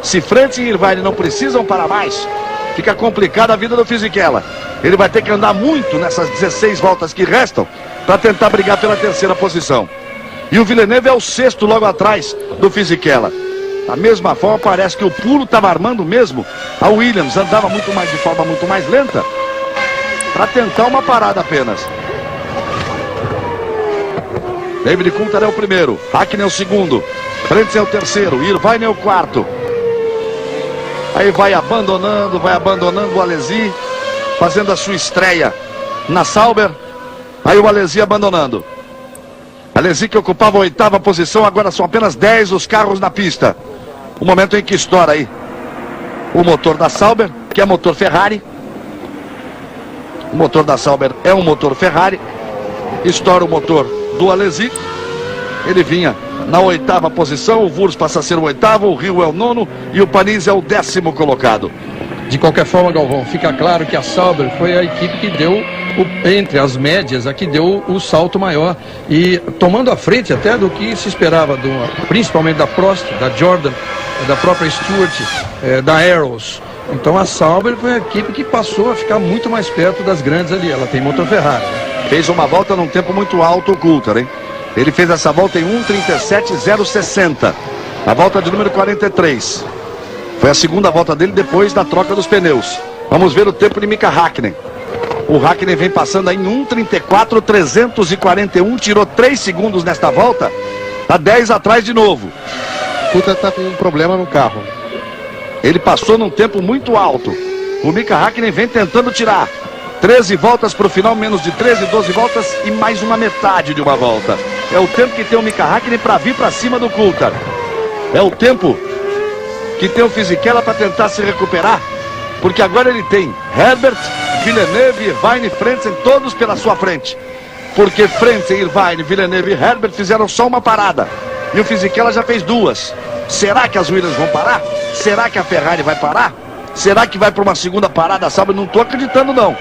se Frentzen e Irvine não precisam parar mais, fica complicada a vida do Fisichella. Ele vai ter que andar muito nessas 16 voltas que restam para tentar brigar pela terceira posição. E o Villeneuve é o sexto logo atrás do Fisichella. Da mesma forma, parece que o pulo estava armando mesmo. A Williams andava de forma muito mais lenta para tentar uma parada apenas. David Coulthard é o primeiro, Hakkinen é o segundo, Frentzen é o terceiro, Irvine é o quarto. Aí vai abandonando o Alesi, fazendo a sua estreia na Sauber. Aí o Alesi abandonando. Alesi que ocupava a oitava posição, agora são apenas 10 os carros na pista. O momento em que estoura aí o motor da Sauber, que é motor Ferrari. O motor da Sauber é um motor Ferrari. Estoura o motor do Alesi. Ele vinha na oitava posição, o Wurz passa a ser o oitavo, o Rio é o nono e o Panis é o 10º colocado. De qualquer forma, Galvão, fica claro que a Sauber foi a equipe que deu, entre as médias, a que deu o salto maior. E tomando a frente até do que se esperava, principalmente da Prost, da Jordan, da própria Stewart, da Arrows. Então a Sauber foi a equipe que passou a ficar muito mais perto das grandes ali. Ela tem motor Ferrari. Fez uma volta num tempo muito alto o Coulthard, hein? Ele fez essa volta em 1:37.060. A volta de número 43. Foi a segunda volta dele depois da troca dos pneus. Vamos ver o tempo de Mika Hakkinen. O Hakkinen vem passando aí em 1:34.341. Tirou 3 segundos nesta volta. Tá 10 atrás de novo. O Coulthard tá com um problema no carro. Ele passou num tempo muito alto. O Mika Hakkinen vem tentando tirar. 13 voltas para o final, menos de 13, 12 voltas e mais uma metade de uma volta. É o tempo que tem o Mika Hakkinen para vir para cima do Coulthard. É o tempo que tem o Fisichella para tentar se recuperar. Porque agora ele tem Herbert, Villeneuve, Irvine e Frentzen todos pela sua frente. Porque Frentzen, Irvine, Villeneuve e Herbert fizeram só uma parada. E o Fisichella já fez 2. Será que as Williams vão parar? Será que a Ferrari vai parar? Será que vai para uma segunda parada, sabe? Não estou acreditando, não.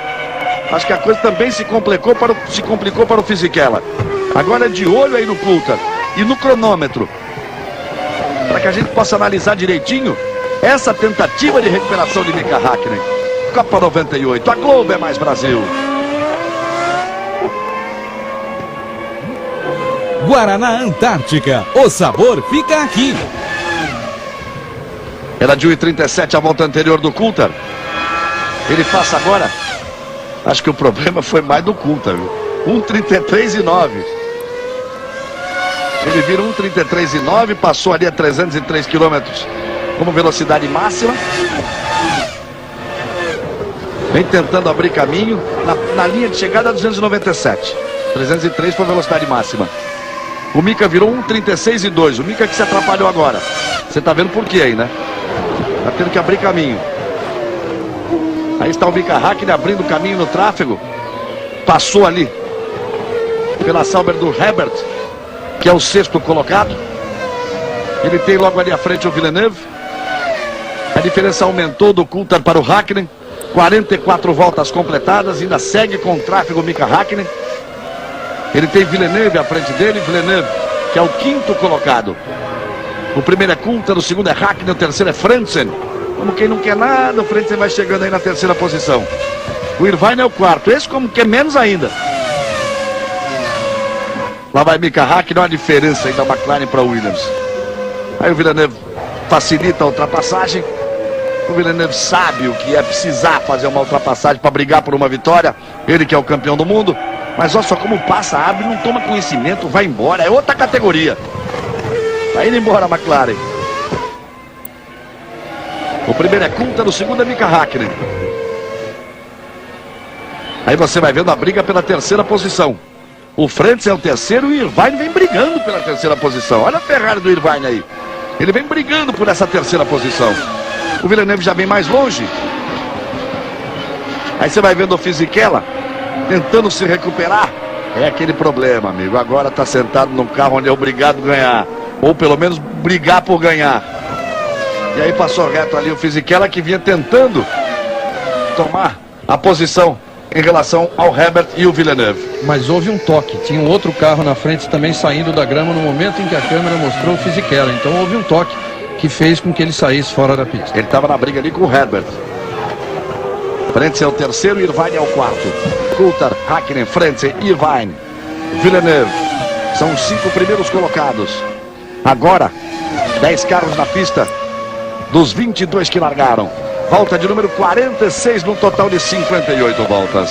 Acho que a coisa também se complicou para o Fisichella. Agora é de olho aí no Coulthard e no cronômetro. Para que a gente possa analisar direitinho essa tentativa de recuperação de Mika Hakkinen. Copa 98, a Globo é mais Brasil. Guaraná Antártica, o sabor fica aqui. Era de 1:37 a volta anterior do Coulthard. Ele passa agora. Acho que o problema foi mais do Coulthard, viu? 1:33.9. Ele vira 1:33.9, passou ali a 303 km como velocidade máxima. Vem tentando abrir caminho na linha de chegada a 297. 303 foi a velocidade máxima. O Mika virou 1:36.2. O Mika que se atrapalhou agora. Você tá vendo por quê aí, né? Tá tendo que abrir caminho. Aí está o Mika Hakkinen abrindo caminho no tráfego. Passou ali pela Sauber do Herbert, que é o 6º colocado. Ele tem logo ali à frente o Villeneuve. A diferença aumentou do Coulthard para o Hakkinen. 44 voltas completadas. Ainda segue com o tráfego o Mika Hakkinen. Ele tem Villeneuve à frente dele. Villeneuve, que é o 5º colocado. O primeiro é Coulthard, o segundo é Hakkinen, o terceiro é Frentzen. Como quem não quer nada, o Frentzen vai chegando aí na terceira posição. O Irvine é o 4º. Esse como quer menos ainda. Lá vai Mika Hakkinen, olha a diferença aí da McLaren para o Williams. Aí o Villeneuve facilita a ultrapassagem. O Villeneuve sabe o que é precisar fazer uma ultrapassagem para brigar por uma vitória. Ele que é o campeão do mundo. Mas olha só como passa, abre, não toma conhecimento, vai embora. É outra categoria. Vai indo embora a McLaren. O primeiro é Coulthard, o segundo é Mika Hakkinen. Aí você vai vendo a briga pela terceira posição. O Frentzen é o terceiro e o Irvine vem brigando pela terceira posição. Olha a Ferrari do Irvine aí. Ele vem brigando por essa terceira posição. O Villeneuve já vem mais longe. Aí você vai vendo o Fisichella tentando se recuperar. É aquele problema, amigo. Agora está sentado num carro onde é obrigado a ganhar. Ou pelo menos brigar por ganhar. E aí passou reto ali o Fisichella, que vinha tentando tomar a posição em relação ao Herbert e o Villeneuve. Mas houve um toque. Tinha um outro carro na frente também saindo da grama no momento em que a câmera mostrou o Fisichella. Então houve um toque que fez com que ele saísse fora da pista. Ele estava na briga ali com o Herbert. Frentzen é o terceiro, Irvine é o quarto. Coulthard, Hakkinen, Frentzen, Irvine, Villeneuve. São os 5 primeiros colocados. Agora, 10 carros na pista dos 22 que largaram. Volta de número 46 no total de 58 voltas.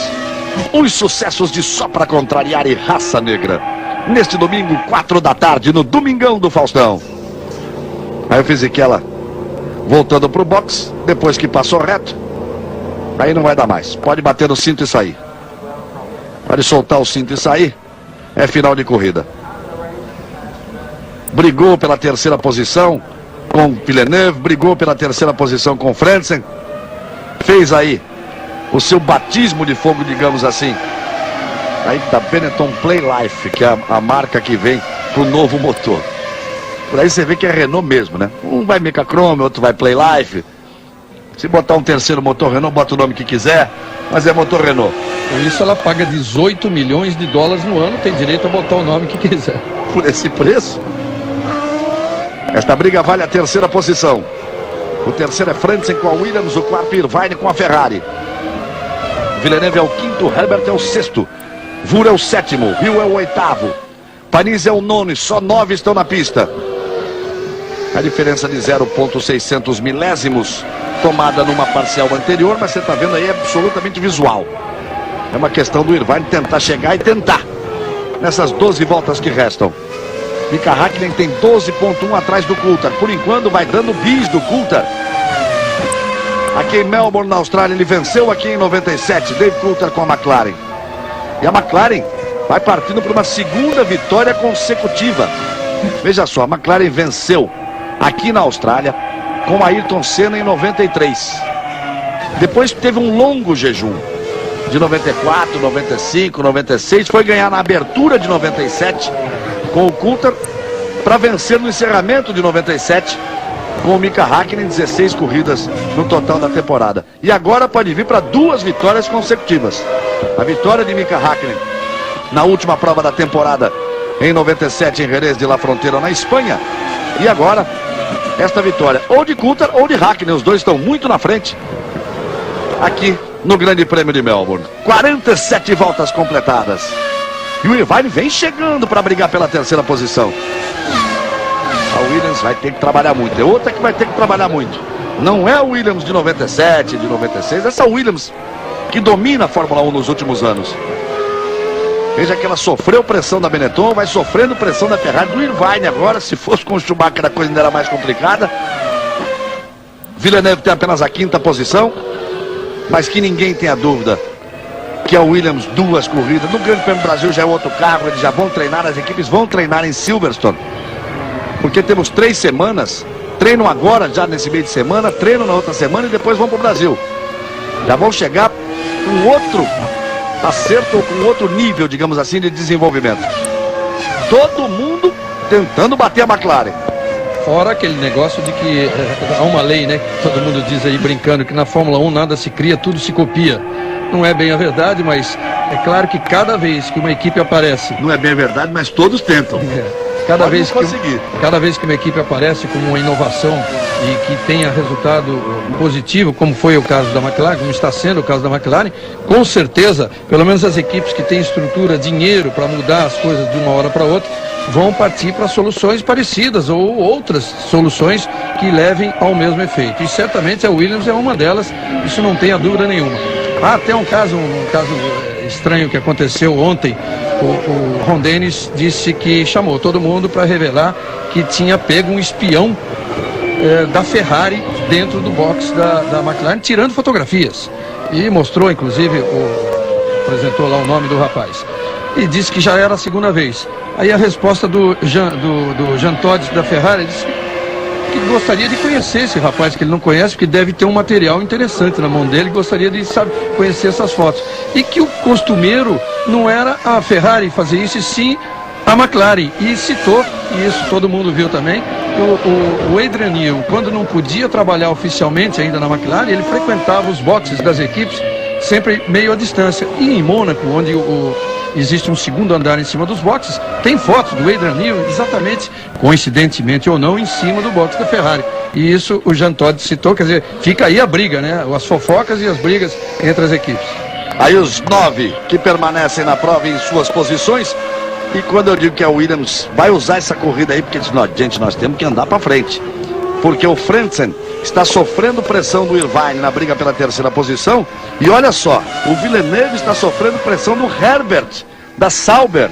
Os sucessos de Só Pra Contrariar e Raça Negra. Neste domingo, 4 da tarde, no Domingão do Faustão. Aí o Fisichella voltando pro box, depois que passou reto. Aí não vai dar mais. Pode bater no cinto e sair. Pode soltar o cinto e sair. É final de corrida. Brigou pela terceira posição com Villeneuve, brigou pela terceira posição com Frentzen. Fez aí o seu batismo de fogo, digamos assim. Aí da Benetton Play Life, que é a marca que vem pro novo motor. Por aí você vê que é Renault mesmo, né? Um vai Mecachrome, outro vai Play Life. Se botar um terceiro motor Renault, bota o nome que quiser, mas é motor Renault. Por isso ela paga 18 milhões de dólares no ano, tem direito a botar o nome que quiser. Por esse preço? Esta briga vale a terceira posição. O terceiro é Frentzen com a Williams, o quarto Irvine com a Ferrari. Villeneuve é o quinto, Herbert é o sexto, Vur é o sétimo, Hill é o oitavo, Panis é o nono e só 9 estão na pista. A diferença de 0,600 milésimos tomada numa parcial anterior, mas você está vendo aí, é absolutamente visual. É uma questão do Irvine tentar chegar e tentar nessas 12 voltas que restam. Mika Hakkinen tem 12,1 atrás do Coulthard. Por enquanto vai dando bis do Coulthard. Aqui em Melbourne, na Austrália, ele venceu aqui em 97, Dave Coulthard com a McLaren. E a McLaren vai partindo para uma segunda vitória consecutiva. Veja só, a McLaren venceu aqui na Austrália com Ayrton Senna em 93. Depois teve um longo jejum de 94, 95, 96. Foi ganhar na abertura de 97 com o Coulthard para vencer no encerramento de 97 com o Mika Hakkinen, 16 corridas no total da temporada. E agora pode vir para 2 vitórias consecutivas. A vitória de Mika Hakkinen na última prova da temporada em 97 em Jerez de la Frontera, na Espanha. E agora esta vitória ou de Coulthard ou de Hakkinen. Os dois estão muito na frente aqui no Grande Prêmio de Melbourne. 47 voltas completadas. E o Irvine vem chegando para brigar pela terceira posição. A Williams vai ter que trabalhar muito. É outra que vai ter que trabalhar muito. Não é a Williams de 97, de 96. Essa Williams que domina a Fórmula 1 nos últimos anos. Veja que ela sofreu pressão da Benetton, vai sofrendo pressão da Ferrari, do Irvine agora. Se fosse com o Schumacher a coisa ainda era mais complicada. Villeneuve tem apenas a 5ª posição. Mas que ninguém tenha dúvida que a Williams, 2 corridas. No Grande Prêmio do Brasil já é outro carro. Eles já vão treinar, as equipes vão treinar em Silverstone. Porque temos 3 semanas. Treinam agora, já nesse meio de semana. Treinam na outra semana e depois vão para o Brasil. Já vão chegar com outro acerto ou com outro nível, digamos assim, de desenvolvimento. Todo mundo tentando bater a McLaren. Fora aquele negócio de que há uma lei, né? Que todo mundo diz aí brincando que na Fórmula 1 nada se cria, tudo se copia. Não é bem a verdade, mas é claro que cada vez que uma equipe aparece... Não é bem a verdade, mas todos tentam. Cada vez que uma equipe aparece com uma inovação e que tenha resultado positivo, como foi o caso da McLaren, como está sendo o caso da McLaren, com certeza, pelo menos as equipes que têm estrutura, dinheiro para mudar as coisas de uma hora para outra, vão partir para soluções parecidas ou outras soluções que levem ao mesmo efeito. E certamente a Williams é uma delas, isso não tenha dúvida nenhuma. Há até um caso estranho que aconteceu ontem. O Ron Dennis disse que chamou todo mundo para revelar que tinha pego um espião da Ferrari dentro do box da McLaren, tirando fotografias. E mostrou, inclusive, apresentou lá o nome do rapaz. E disse que já era a 2ª vez. Aí a resposta do Jean Todt da Ferrari disse que gostaria de conhecer esse rapaz, que ele não conhece, porque deve ter um material interessante na mão dele, gostaria de conhecer essas fotos. E que o costumeiro não era a Ferrari fazer isso, e sim a McLaren. E citou, e isso todo mundo viu também, o Adrian Newey, quando não podia trabalhar oficialmente ainda na McLaren, ele frequentava os boxes das equipes sempre meio à distância. E em Mônaco, onde o existe um segundo andar em cima dos boxes. Tem fotos do Adrian Newey, exatamente, coincidentemente ou não, em cima do box da Ferrari. E isso o Jean Todt citou, quer dizer, fica aí a briga, né? As fofocas e as brigas entre as equipes. Aí os 9 que permanecem na prova em suas posições. E quando eu digo que a Williams vai usar essa corrida aí, porque diz, gente, nós temos que andar para frente. Porque o Frentzen está sofrendo pressão do Irvine na briga pela terceira posição. E olha só, o Villeneuve está sofrendo pressão do Herbert, da Sauber,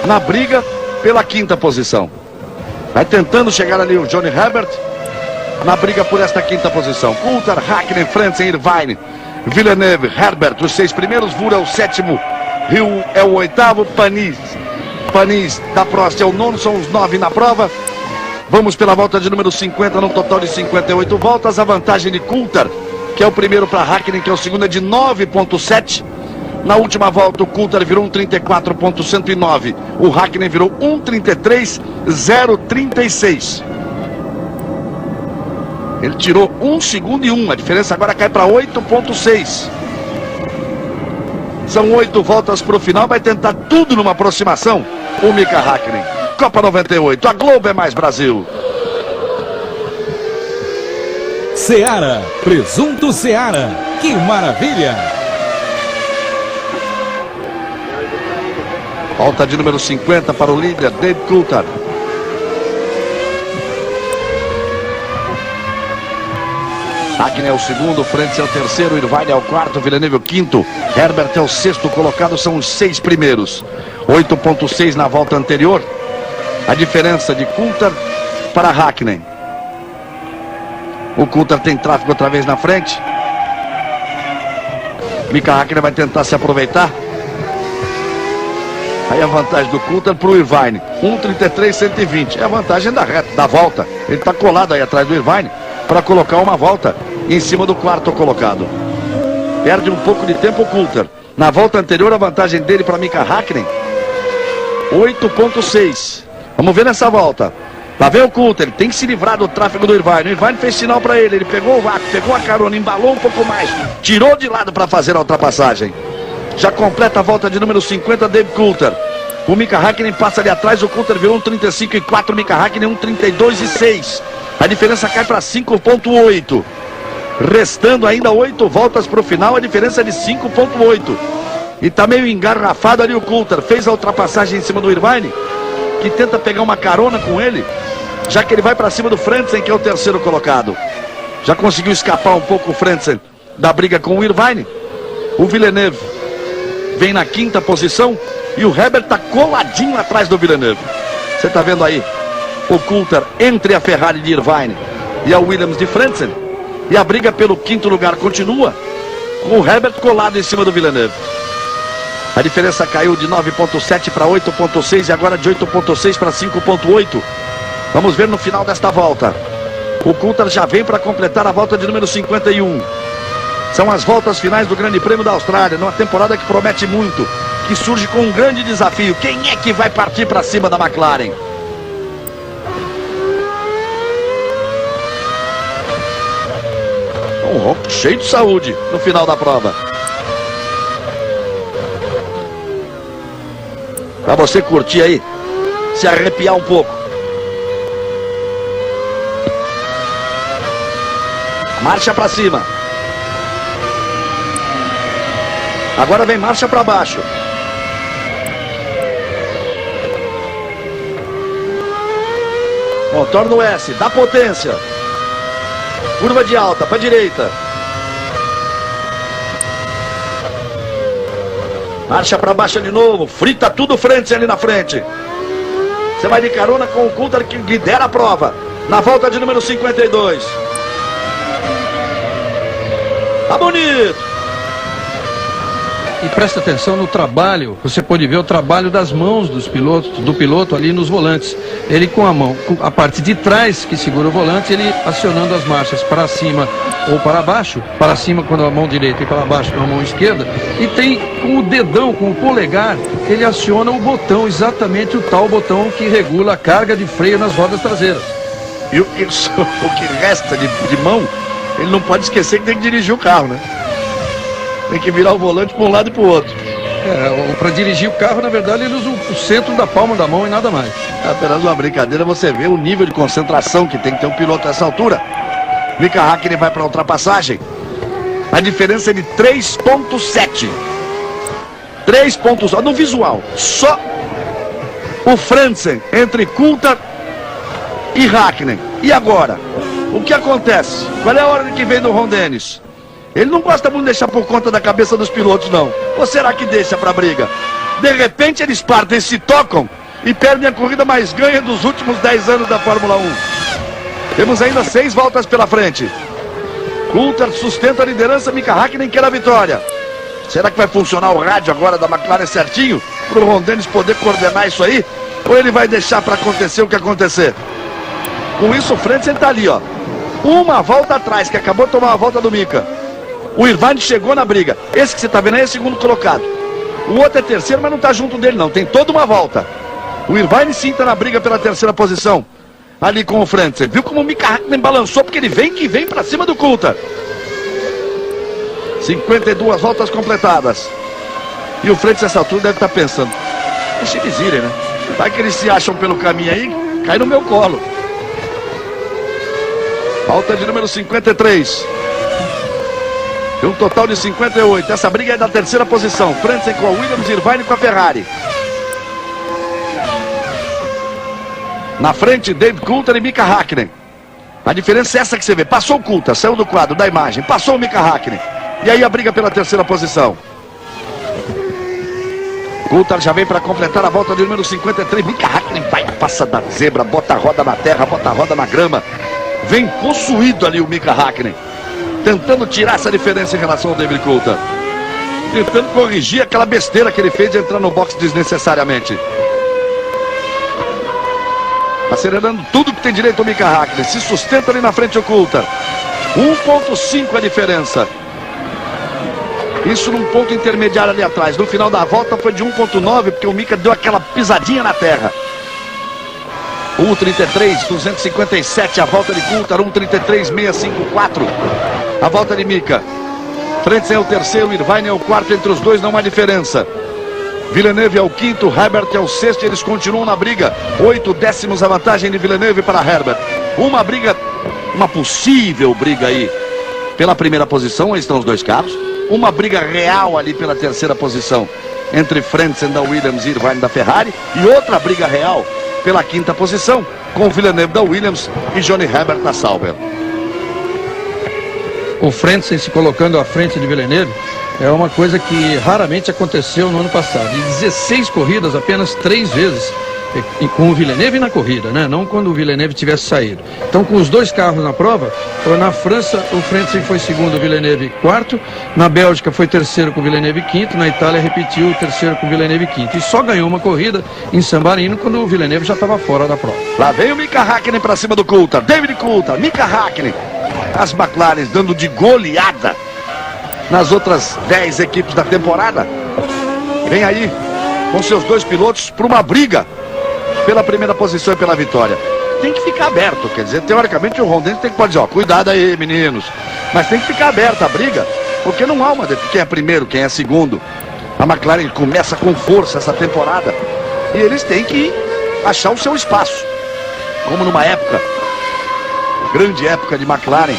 na briga pela quinta posição. Vai tentando chegar ali o Johnny Herbert na briga por esta quinta posição. Coulthard, Hakkinen, Frentzen, Irvine, Villeneuve, Herbert, os 6 primeiros. Vura é o 7º, Hill é o 8º, Panis da Prost é o 9º, são os 9 na prova. Vamos pela volta de número 50, num total de 58 voltas. A vantagem de Coulthard, que é o primeiro, para Hakkinen, que é o segundo, é de 9,7. Na última volta, o Coulthard virou 1,34,109. O Hakkinen virou 1,33,036. Ele tirou 1 segundo e 1. A diferença agora cai para 8,6. São 8 voltas para o final. Vai tentar tudo numa aproximação o Mika Hakkinen. Copa 98. A Globo é mais Brasil. Seara, presunto Seara. Que maravilha! Volta de número 50 para o líder, Dave Coulthard. Hakkinen é o segundo, Frentzen é o terceiro, Irvine é o quarto, Villeneuve é o quinto, Herbert é o sexto colocado, são os 6 primeiros. 8,6 na volta anterior. A diferença de Coulthard para Hakkinen. O Coulthard tem tráfego outra vez na frente. Mika Hakkinen vai tentar se aproveitar. Aí a vantagem do Coulthard para o Irvine, 1,33,120. É a vantagem da reta, da volta. Ele está colado aí atrás do Irvine para colocar uma volta em cima do quarto colocado. Perde um pouco de tempo o Coulthard. Na volta anterior, a vantagem dele para Mika Hakkinen, 8,6. Vamos ver nessa volta. Lá vem o Coulthard, ele tem que se livrar do tráfego do Irvine. O Irvine fez sinal para ele, ele pegou o vácuo, pegou a carona, embalou um pouco mais, tirou de lado para fazer a ultrapassagem. Já completa a volta de número 50, Dave Coulthard. O Mika Hakkinen passa ali atrás, o Coulthard virou 1,35,4, Mika Hakkinen 1,32,6. A diferença cai para 5,8. Restando ainda 8 voltas para o final, a diferença é de 5,8. E tá meio engarrafado ali o Coulthard. Fez a ultrapassagem em cima do Irvine, que tenta pegar uma carona com ele, já que ele vai para cima do Frentzen, que é o terceiro colocado. Já conseguiu escapar um pouco o Frentzen da briga com o Irvine. O Villeneuve vem na quinta posição e o Herbert está coladinho atrás do Villeneuve. Você está vendo aí o Coulthard entre a Ferrari de Irvine e a Williams de Frentzen. E a briga pelo quinto lugar continua, com o Herbert colado em cima do Villeneuve. A diferença caiu de 9,7 para 8,6 e agora de 8,6 para 5,8. Vamos ver no final desta volta. O Coulthard já vem para completar a volta de número 51. São as voltas finais do Grande Prêmio da Austrália, numa temporada que promete muito, que surge com um grande desafio. Quem é que vai partir para cima da McLaren? Um ronco cheio de saúde no final da prova. Para você curtir aí, se arrepiar um pouco. Marcha para cima. Agora vem marcha para baixo. Contorno no S, dá potência. Curva de alta para direita. Marcha para baixo de novo. Frita tudo Frentzen ali na frente. Você vai de carona com o Coulthard, que lidera a prova. Na volta de número 52. Tá bonito. E presta atenção no trabalho, você pode ver o trabalho das mãos do piloto ali nos volantes. Ele com a mão, com a parte de trás que segura o volante, ele acionando as marchas para cima ou para baixo. Para cima com a mão direita e para baixo com a mão esquerda. E tem com o dedão, com o polegar, ele aciona o botão, exatamente o tal botão que regula a carga de freio nas rodas traseiras. E o que resta de mão, ele não pode esquecer que tem que dirigir o carro, né? Tem que virar o volante para um lado e para o outro. Para dirigir o carro, na verdade, ele usa o centro da palma da mão e nada mais. É apenas uma brincadeira, você vê o nível de concentração que tem que ter um piloto nessa altura. Mika Häkkinen vai para a ultrapassagem. A diferença é de 3,7. 3 pontos no visual. Só o Frentzen entre Coulthard e Häkkinen. E agora? O que acontece? Qual é a ordem que vem do Ron Dennis? Ele não gosta muito de deixar por conta da cabeça dos pilotos, não. Ou será que deixa para a briga? De repente eles partem, se tocam e perdem a corrida mais ganha dos últimos 10 anos da Fórmula 1. Temos ainda 6 voltas pela frente. Coulthard sustenta a liderança, Mika Häkkinen quer a vitória. Será que vai funcionar o rádio agora da McLaren certinho? Para o Ron Dennis poder coordenar isso aí? Ou ele vai deixar para acontecer o que acontecer? Com isso o Frentzen está ali, ó. Uma volta atrás, que acabou de tomar uma volta do Mika. O Irvine chegou na briga. Esse que você está vendo aí é segundo colocado. O outro é terceiro, mas não está junto dele não. Tem toda uma volta. O Irvine sim está na briga pela terceira posição. Ali com o Frentzen. Viu como o Mika Häkkinen balançou? Porque ele vem para cima do Coulthard. 52 voltas completadas. E o Frentzen nessa altura deve estar pensando: deixa eles irem, né? Vai que eles se acham pelo caminho aí, cai no meu colo. Volta de número 53. E um total de 58. Essa briga é da terceira posição. Frentzen com a Williams, Irvine com a Ferrari. Na frente, David Coulthard e Mika Häkkinen. A diferença é essa que você vê. Passou o Coulthard, saiu do quadro da imagem. Passou o Mika Häkkinen. E aí a briga pela terceira posição. Coulthard já vem para completar a volta de número 53. Mika Häkkinen vai, passa da zebra, bota a roda na terra, bota a roda na grama. Vem possuído ali o Mika Häkkinen, tentando tirar essa diferença em relação ao David Coulthard. Tentando corrigir aquela besteira que ele fez de entrar no box desnecessariamente. Acelerando tudo que tem direito o Mika Häkkinen. Se sustenta ali na frente o Coulthard. 1,5 a diferença. Isso num ponto intermediário ali atrás. No final da volta foi de 1,9, porque o Mika deu aquela pisadinha na terra. 1,33, 257 a volta de Coulthard, 1,33,654 a volta de Mika. Frentzen é o terceiro, Irvine é o quarto, entre os dois não há diferença. Villeneuve é o quinto, Herbert é o sexto, eles continuam na briga. 8 décimos a vantagem de Villeneuve para Herbert. Uma briga, uma possível briga aí pela primeira posição, aí estão os dois carros. Uma briga real ali pela terceira posição entre Frentzen da Williams e Irvine da Ferrari. E outra briga real pela quinta posição com Villeneuve da Williams e Johnny Herbert da Sauber. O Frentzen se colocando à frente de Villeneuve é uma coisa que raramente aconteceu no ano passado. Em 16 corridas, apenas 3 vezes e com o Villeneuve na corrida, né? Não quando o Villeneuve tivesse saído. Então, com os dois carros na prova, na França o Frentzen foi segundo, o Villeneuve quarto, na Bélgica foi terceiro com o Villeneuve quinto, na Itália repetiu o terceiro com o Villeneuve quinto. E só ganhou uma corrida em San Marino quando o Villeneuve já estava fora da prova. Lá vem o Mika Häkkinen para cima do Coulthard. David Coulthard, Mika Häkkinen. As McLaren dando de goleada nas outras 10 equipes da temporada. Vem aí com seus dois pilotos para uma briga pela primeira posição e pela vitória. Tem que ficar aberto, quer dizer, teoricamente o Ron Dennis tem que dizer, ó, cuidado aí, meninos. Mas tem que ficar aberta a briga, porque não há uma de quem é primeiro, quem é segundo. A McLaren começa com força essa temporada e eles têm que achar o seu espaço. Como numa época, grande época de McLaren.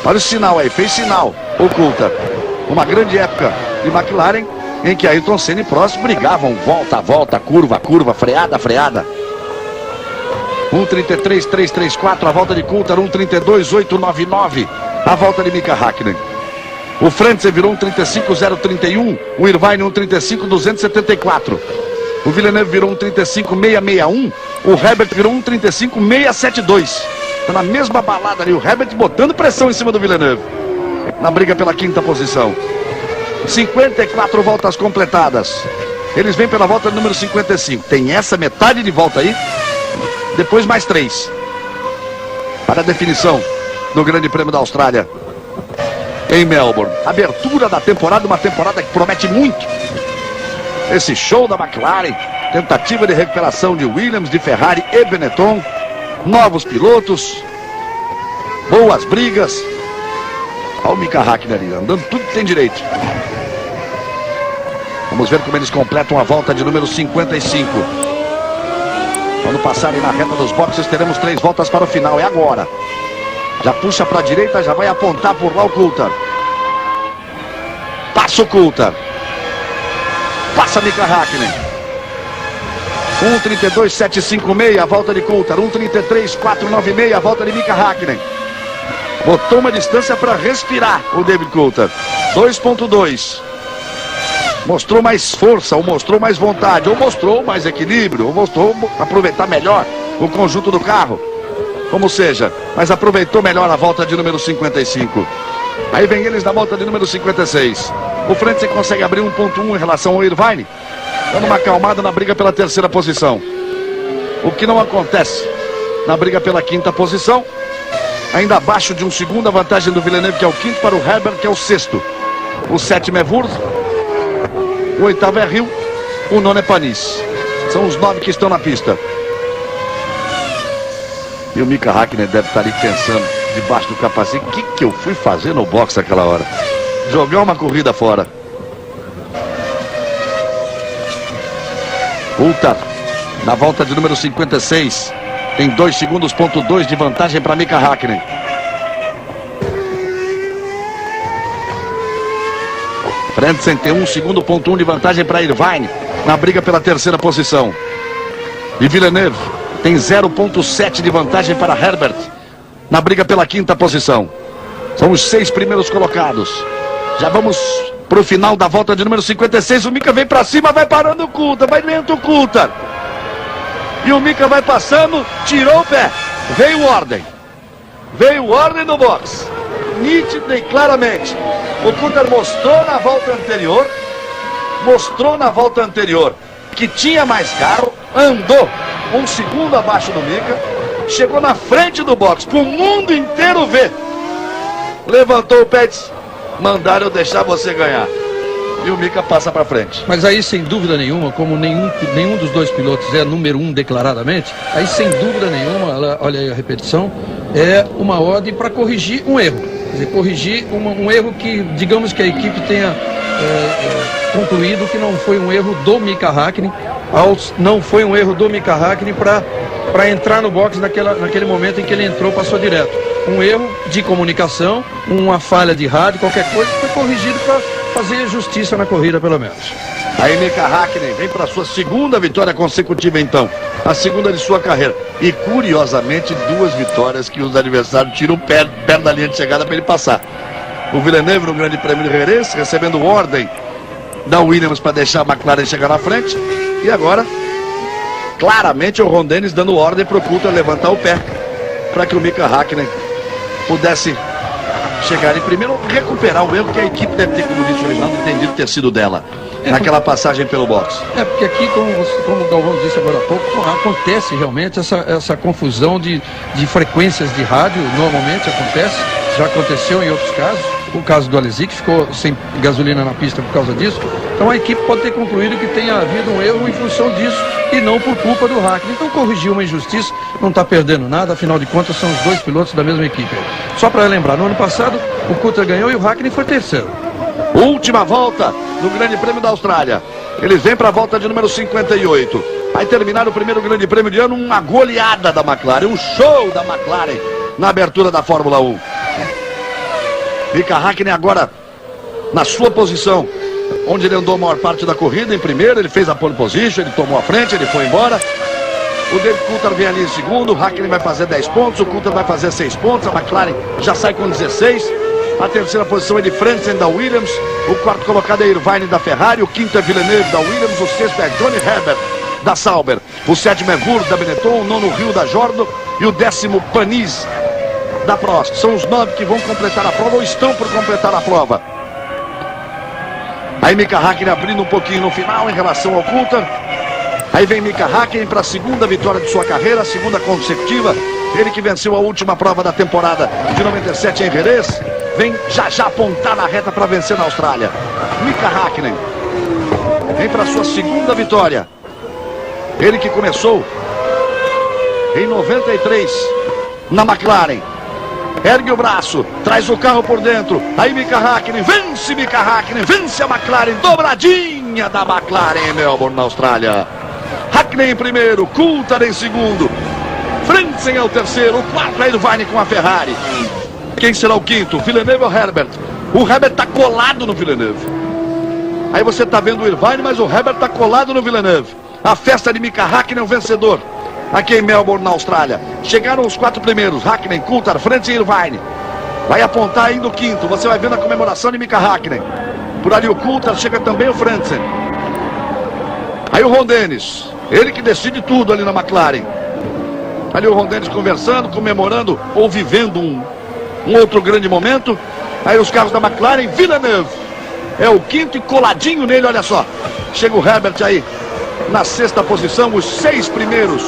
Olha o sinal aí, fez sinal o Coulthard. Uma grande época de McLaren em que Ayrton Senna e Prost brigavam volta a volta, curva a curva, freada a freada. 1,33,334 a volta de Coulthard, 1,32,899 a volta de Mika Häkkinen. O Frentzen virou 1,35,031, o Irvine 1,35,274. O Villeneuve virou 1,35,661, o Herbert virou 1,35,672. Está na mesma balada ali, o Herbert botando pressão em cima do Villeneuve na briga pela quinta posição. 54 voltas completadas. Eles vêm pela volta número 55. Tem essa metade de volta aí, depois mais 3 para a definição do Grande Prêmio da Austrália em Melbourne. Abertura da temporada, uma temporada que promete muito. Esse show da McLaren, tentativa de recuperação de Williams, de Ferrari e Benetton, novos pilotos, boas brigas. Olha o Mika Häkkinen ali, andando tudo que tem direito. Vamos Vamos ver como eles completam a volta de número 55. Quando passarem na reta dos boxes, teremos 3 voltas para o final. É agora. Já puxa para a direita, já vai apontar por lá o Coulthard. Passa o Coulthard. Passa Mika Häkkinen. 1:32.756 a volta de Coulthard. 1:33.496 a volta de Mika Häkkinen. Botou uma distância para respirar o David Coulthard. 2.2. Mostrou mais força, ou mostrou mais vontade, ou mostrou mais equilíbrio, ou mostrou aproveitar melhor o conjunto do carro. Como seja, mas aproveitou melhor a volta de número 55. Aí vem eles na volta de número 56. O Frentzen consegue abrir 1.1 em relação ao Irvine, dando uma acalmada na briga pela terceira posição. O que não acontece na briga pela quinta posição. Ainda abaixo de um segundo, a vantagem do Villeneuve, que é o quinto, para o Herbert, que é o sexto. O sétimo é Wurz, o oitavo é Hill, o nono é Panis. São os 9 que estão na pista. E o Mika Häkkinen deve estar ali pensando, debaixo do capacete, o que eu fui fazer no box aquela hora? Jogar uma corrida fora. Coulthard, na volta de número 56, tem 2 segundos, ponto 2 de vantagem para Mika Häkkinen. Frentzen tem 1 segundo, ponto 1 de vantagem para Irvine, na briga pela terceira posição. E Villeneuve tem 0.7 de vantagem para Herbert, na briga pela quinta posição. São os 6 primeiros colocados. Já vamos para o final da volta de número 56. O Mika vem para cima, vai parando o Coulthard, vai lento o Coulthard. E o Mika vai passando, tirou o pé. Veio ordem. Veio ordem no box. Nítida e claramente. O Coulthard mostrou na volta anterior que tinha mais carro, andou 1 segundo abaixo do Mika, chegou na frente do box, para o mundo inteiro ver. Levantou o pé e disse: mandaram eu deixar você ganhar. E o Mika passa para frente. Mas aí, sem dúvida nenhuma, como nenhum dos 2 pilotos é número 1 declaradamente, aí sem dúvida nenhuma, olha aí a repetição, é uma ordem para corrigir um erro. Quer dizer, corrigir um erro que, digamos que a equipe tenha concluído que não foi um erro do Mika Häkkinen, não foi um erro do Mika Häkkinen para entrar no box naquele momento em que ele entrou, passou direto. Um erro de comunicação, uma falha de rádio, qualquer coisa, foi corrigido para fazer justiça na corrida, pelo menos. Aí Mika Häkkinen vem para sua segunda vitória consecutiva, então. A segunda de sua carreira. E, curiosamente, 2 vitórias que os adversários tiram perto da linha de chegada para ele passar. O Villeneuve no Grande Prêmio de Jerez, recebendo ordem da Williams para deixar a McLaren chegar na frente. E agora, claramente, o Ron Dennis dando ordem para o Coulthard levantar o pé, para que o Mika Häkkinen pudesse chegar em primeiro, recuperar o erro que a equipe deve ter, como disse o Reginaldo, entendido ter sido dela, naquela passagem pelo box. Porque aqui, como o Galvão disse agora há pouco, acontece realmente essa confusão de frequências de rádio, normalmente acontece, já aconteceu em outros casos. O caso do Alesi, que ficou sem gasolina na pista por causa disso. Então a equipe pode ter concluído que tenha havido um erro em função disso e não por culpa do Häkkinen. Então corrigiu uma injustiça, não está perdendo nada, afinal de contas são os 2 pilotos da mesma equipe. Só para lembrar, no ano passado o Coulthard ganhou e o Häkkinen foi terceiro. Última volta do Grande Prêmio da Austrália. Eles vêm para a volta de número 58. Vai terminar o primeiro Grande Prêmio de ano, uma goleada da McLaren, um show da McLaren na abertura da Fórmula 1. Mika Häkkinen agora na sua posição, onde ele andou a maior parte da corrida. Em primeiro, ele fez a pole position, ele tomou a frente, ele foi embora. O David Coulthard vem ali em segundo, o Häkkinen vai fazer 10 pontos, o Coulthard vai fazer 6 pontos, a McLaren já sai com 16. A terceira posição é de Frentzen da Williams, o quarto colocado é Irvine da Ferrari, o quinto é Villeneuve da Williams, o sexto é Johnny Herbert da Sauber, o sétimo é Wurz da Benetton, o nono Hill da Jordan e o 10º Panis da Prost. São os 9 que vão completar a prova ou estão por completar a prova. Aí Mika Häkkinen abrindo um pouquinho no final em relação ao Coulthard. Aí vem Mika Häkkinen para a segunda vitória de sua carreira, a segunda consecutiva. Ele que venceu a última prova da temporada de 97 em Jerez. Vem já apontar na reta para vencer na Austrália. Mika Häkkinen vem para sua segunda vitória. Ele que começou em 93 na McLaren. Ergue o braço, traz o carro por dentro. Aí Mika Häkkinen vence a McLaren, dobradinha dobradinha da McLaren em Melbourne, na Austrália. Hackney em primeiro, Coulthard em segundo, Frentzen é o terceiro, o quarto é Irvine com a Ferrari. Quem será o quinto? Villeneuve ou Herbert? O Herbert está colado no Villeneuve. Aí você está vendo o Irvine, mas o Herbert está colado no Villeneuve. A festa de Mika Hakkinen é o vencedor aqui em Melbourne, na Austrália. Chegaram os quatro primeiros, Hakkinen, Coulthard, Frentzen e Irvine. Vai apontar ainda o quinto, você vai vendo a comemoração de Mika Hakkinen. Por ali o Coulthard, chega também o Frentzen. Aí o Ron Dennis, ele que decide tudo ali na McLaren. Ali o Ron Dennis conversando, comemorando ou vivendo um outro grande momento. Aí os carros da McLaren, Villeneuve é o quinto e coladinho nele, olha só. Chega o Herbert aí na sexta posição, os 6 primeiros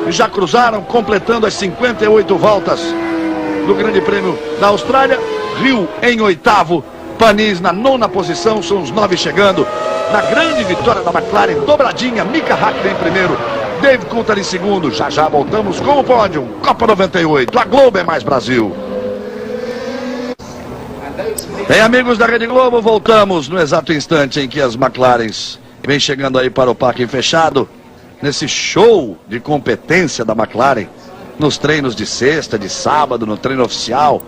já cruzaram, completando as 58 voltas do Grande Prêmio da Austrália. Hill em oitavo, Panis na nona posição, são os 9 chegando. Na grande vitória da McLaren, dobradinha, Mika Hakkinen em primeiro, Dave Coulthard em segundo. Já já voltamos com o pódio, Copa 98, a Globo é mais Brasil. Bem, amigos da Rede Globo, voltamos no exato instante em que as McLarens vêm chegando aí para o parque fechado, nesse show de competência da McLaren, nos treinos de sexta, de sábado, no treino oficial,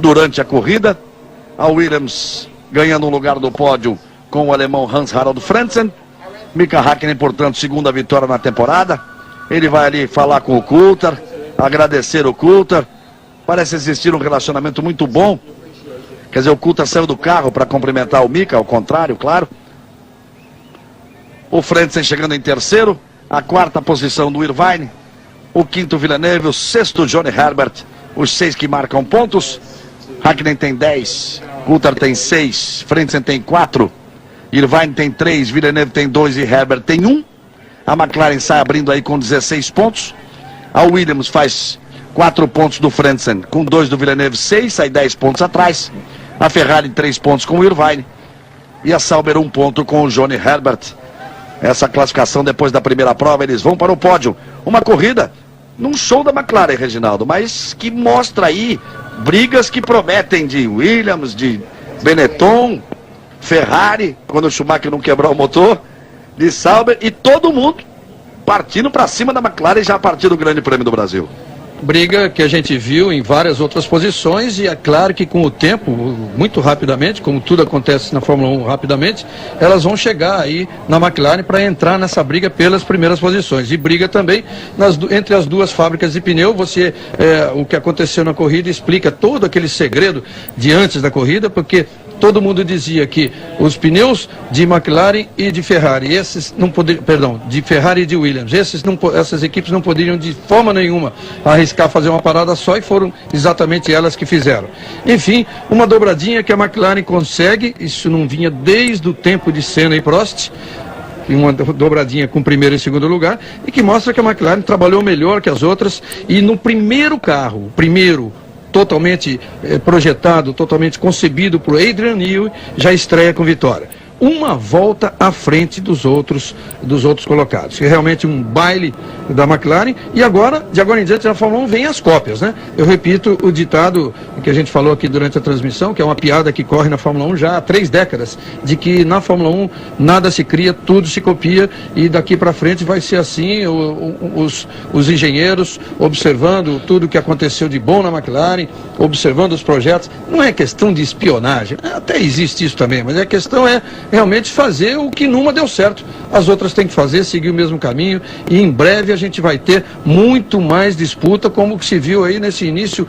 durante a corrida. A Williams ganhando um lugar do pódio com o alemão Hans-Harald Frentzen. Mika Hakkinen, portanto, segunda vitória na temporada. Ele vai ali falar com o Coulthard, agradecer o Coulthard. Parece existir um relacionamento muito bom. Quer dizer, o Coulthard saiu do carro para cumprimentar o Mika, ao contrário, claro. O Frentzen chegando em terceiro. A quarta posição do Irvine. O quinto Villeneuve, o sexto Johnny Herbert. Os 6 que marcam pontos. Hakkinen tem 10, Coulthard tem 6, Frentzen tem 4, Irvine tem 3, Villeneuve tem 2 e Herbert tem 1. A McLaren sai abrindo aí com 16 pontos. A Williams faz 4 pontos do Frentzen, com 2 do Villeneuve, 6, sai 10 pontos atrás. A Ferrari 3 pontos com o Irvine. E a Sauber 1 ponto com o Johnny Herbert. Essa classificação depois da primeira prova, eles vão para o pódio. Uma corrida num show da McLaren, Reginaldo, mas que mostra aí brigas que prometem de Williams, de Benetton, Ferrari, quando o Schumacher não quebrou o motor, de Sauber, e todo mundo partindo para cima da McLaren já a partir do Grande Prêmio do Brasil. Briga que a gente viu em várias outras posições, e é claro que com o tempo, muito rapidamente, como tudo acontece na Fórmula 1 rapidamente, elas vão chegar aí na McLaren para entrar nessa briga pelas primeiras posições. E briga também entre as duas fábricas de pneu. O que aconteceu na corrida explica todo aquele segredo de antes da corrida, porque todo mundo dizia que os pneus de McLaren e de Ferrari, de Ferrari e de Williams, essas equipes não poderiam de forma nenhuma arriscar fazer uma parada só, e foram exatamente elas que fizeram. Enfim, uma dobradinha que a McLaren consegue, isso não vinha desde o tempo de Senna e Prost, uma dobradinha com primeiro e segundo lugar, e que mostra que a McLaren trabalhou melhor que as outras, e no primeiro carro, totalmente projetado, totalmente concebido por Adrian Newey, já estreia com vitória. Uma volta à frente dos outros colocados. É realmente um baile da McLaren. E agora, de agora em diante, na Fórmula 1 vem as cópias, né? Eu repito o ditado que a gente falou aqui durante a transmissão, que é uma piada que corre na Fórmula 1 já há 3 décadas, de que na Fórmula 1 nada se cria, tudo se copia, e daqui para frente vai ser assim. Os engenheiros observando tudo o que aconteceu de bom na McLaren, observando os projetos. Não é questão de espionagem, até existe isso também, mas a questão é realmente fazer o que numa deu certo. As outras têm que fazer, seguir o mesmo caminho, e em breve a gente vai ter muito mais disputa, como que se viu aí nesse início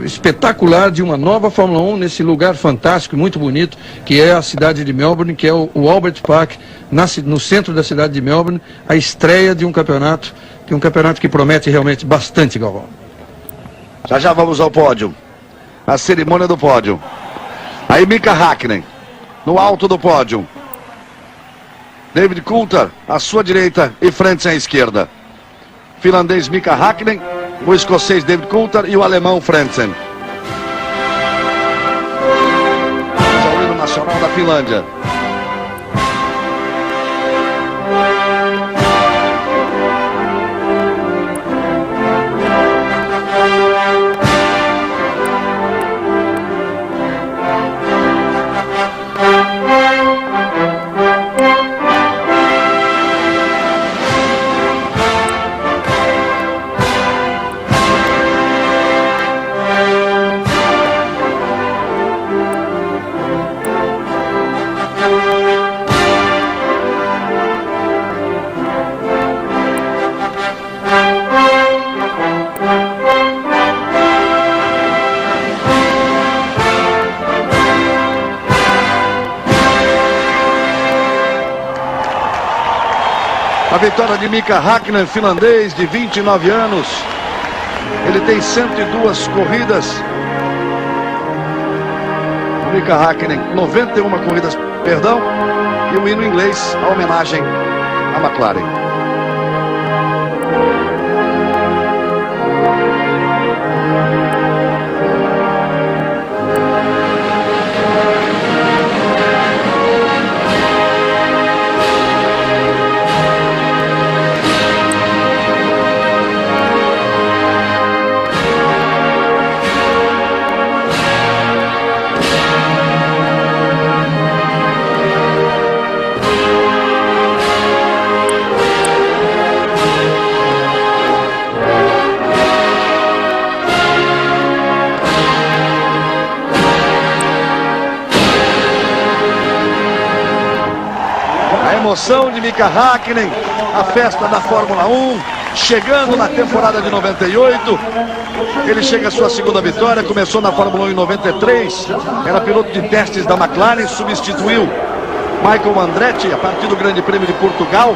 espetacular de uma nova Fórmula 1, nesse lugar fantástico, muito bonito, que é a cidade de Melbourne, que é o Albert Park, no centro da cidade de Melbourne, a estreia de um campeonato que promete realmente bastante, Galvão. Já já vamos ao pódio, a cerimônia do pódio. Aí Mika Hakkinen no alto do pódio, David Coulthard à sua direita e Frentzen à esquerda. Finlandês Mika Hakkinen, o escocês David Coulthard e o alemão Frentzen. O hino nacional da Finlândia. A vitória de Mika Hakkinen, finlandês de 29 anos. Ele tem 102 corridas. O Mika Hakkinen, 91 corridas, perdão. E o hino inglês, a homenagem à McLaren. Emoção de Mika Hakkinen, a festa da Fórmula 1, chegando na temporada de 98, ele chega à sua segunda vitória, começou na Fórmula 1 em 93, era piloto de testes da McLaren, substituiu Michael Andretti a partir do Grande Prêmio de Portugal,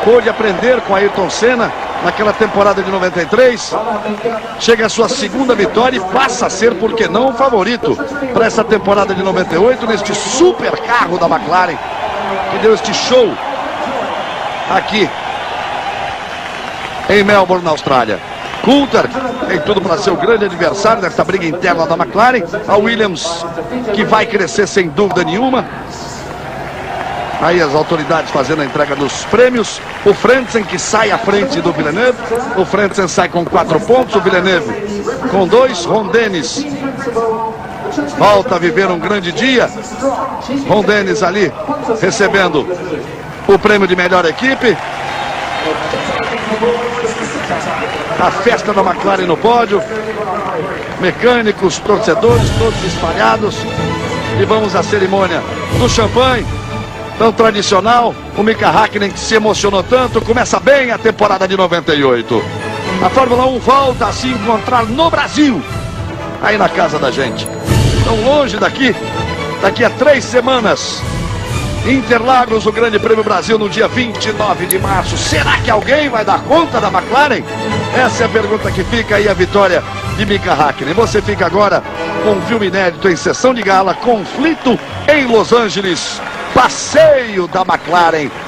pôde aprender com Ayrton Senna naquela temporada de 93, chega à sua segunda vitória e passa a ser, por que não, o favorito para essa temporada de 98, neste super carro da McLaren, que deu este show aqui em Melbourne, na Austrália. Coulter tem tudo para ser o grande adversário nesta briga interna da McLaren. A Williams, que vai crescer sem dúvida nenhuma. Aí as autoridades fazendo a entrega dos prêmios. O Frentzen, que sai à frente do Villeneuve. O Frentzen sai com 4 pontos, o Villeneuve com 2. Ron Dennis volta a viver um grande dia. Ron Dennis ali recebendo o prêmio de melhor equipe. A festa da McLaren no pódio. Mecânicos, torcedores, todos espalhados. E vamos à cerimônia do champanhe, tão tradicional. O Mika Hakkinen, que se emocionou tanto, começa bem a temporada de 98. A Fórmula 1 volta a se encontrar no Brasil, aí na casa da gente. Tão longe daqui, daqui a 3 semanas, Interlagos, o Grande Prêmio Brasil no dia 29 de março. Será que alguém vai dar conta da McLaren? Essa é a pergunta que fica aí, a vitória de Mika Hakkinen. Você fica agora com um filme inédito em sessão de gala, Conflito em Los Angeles, passeio da McLaren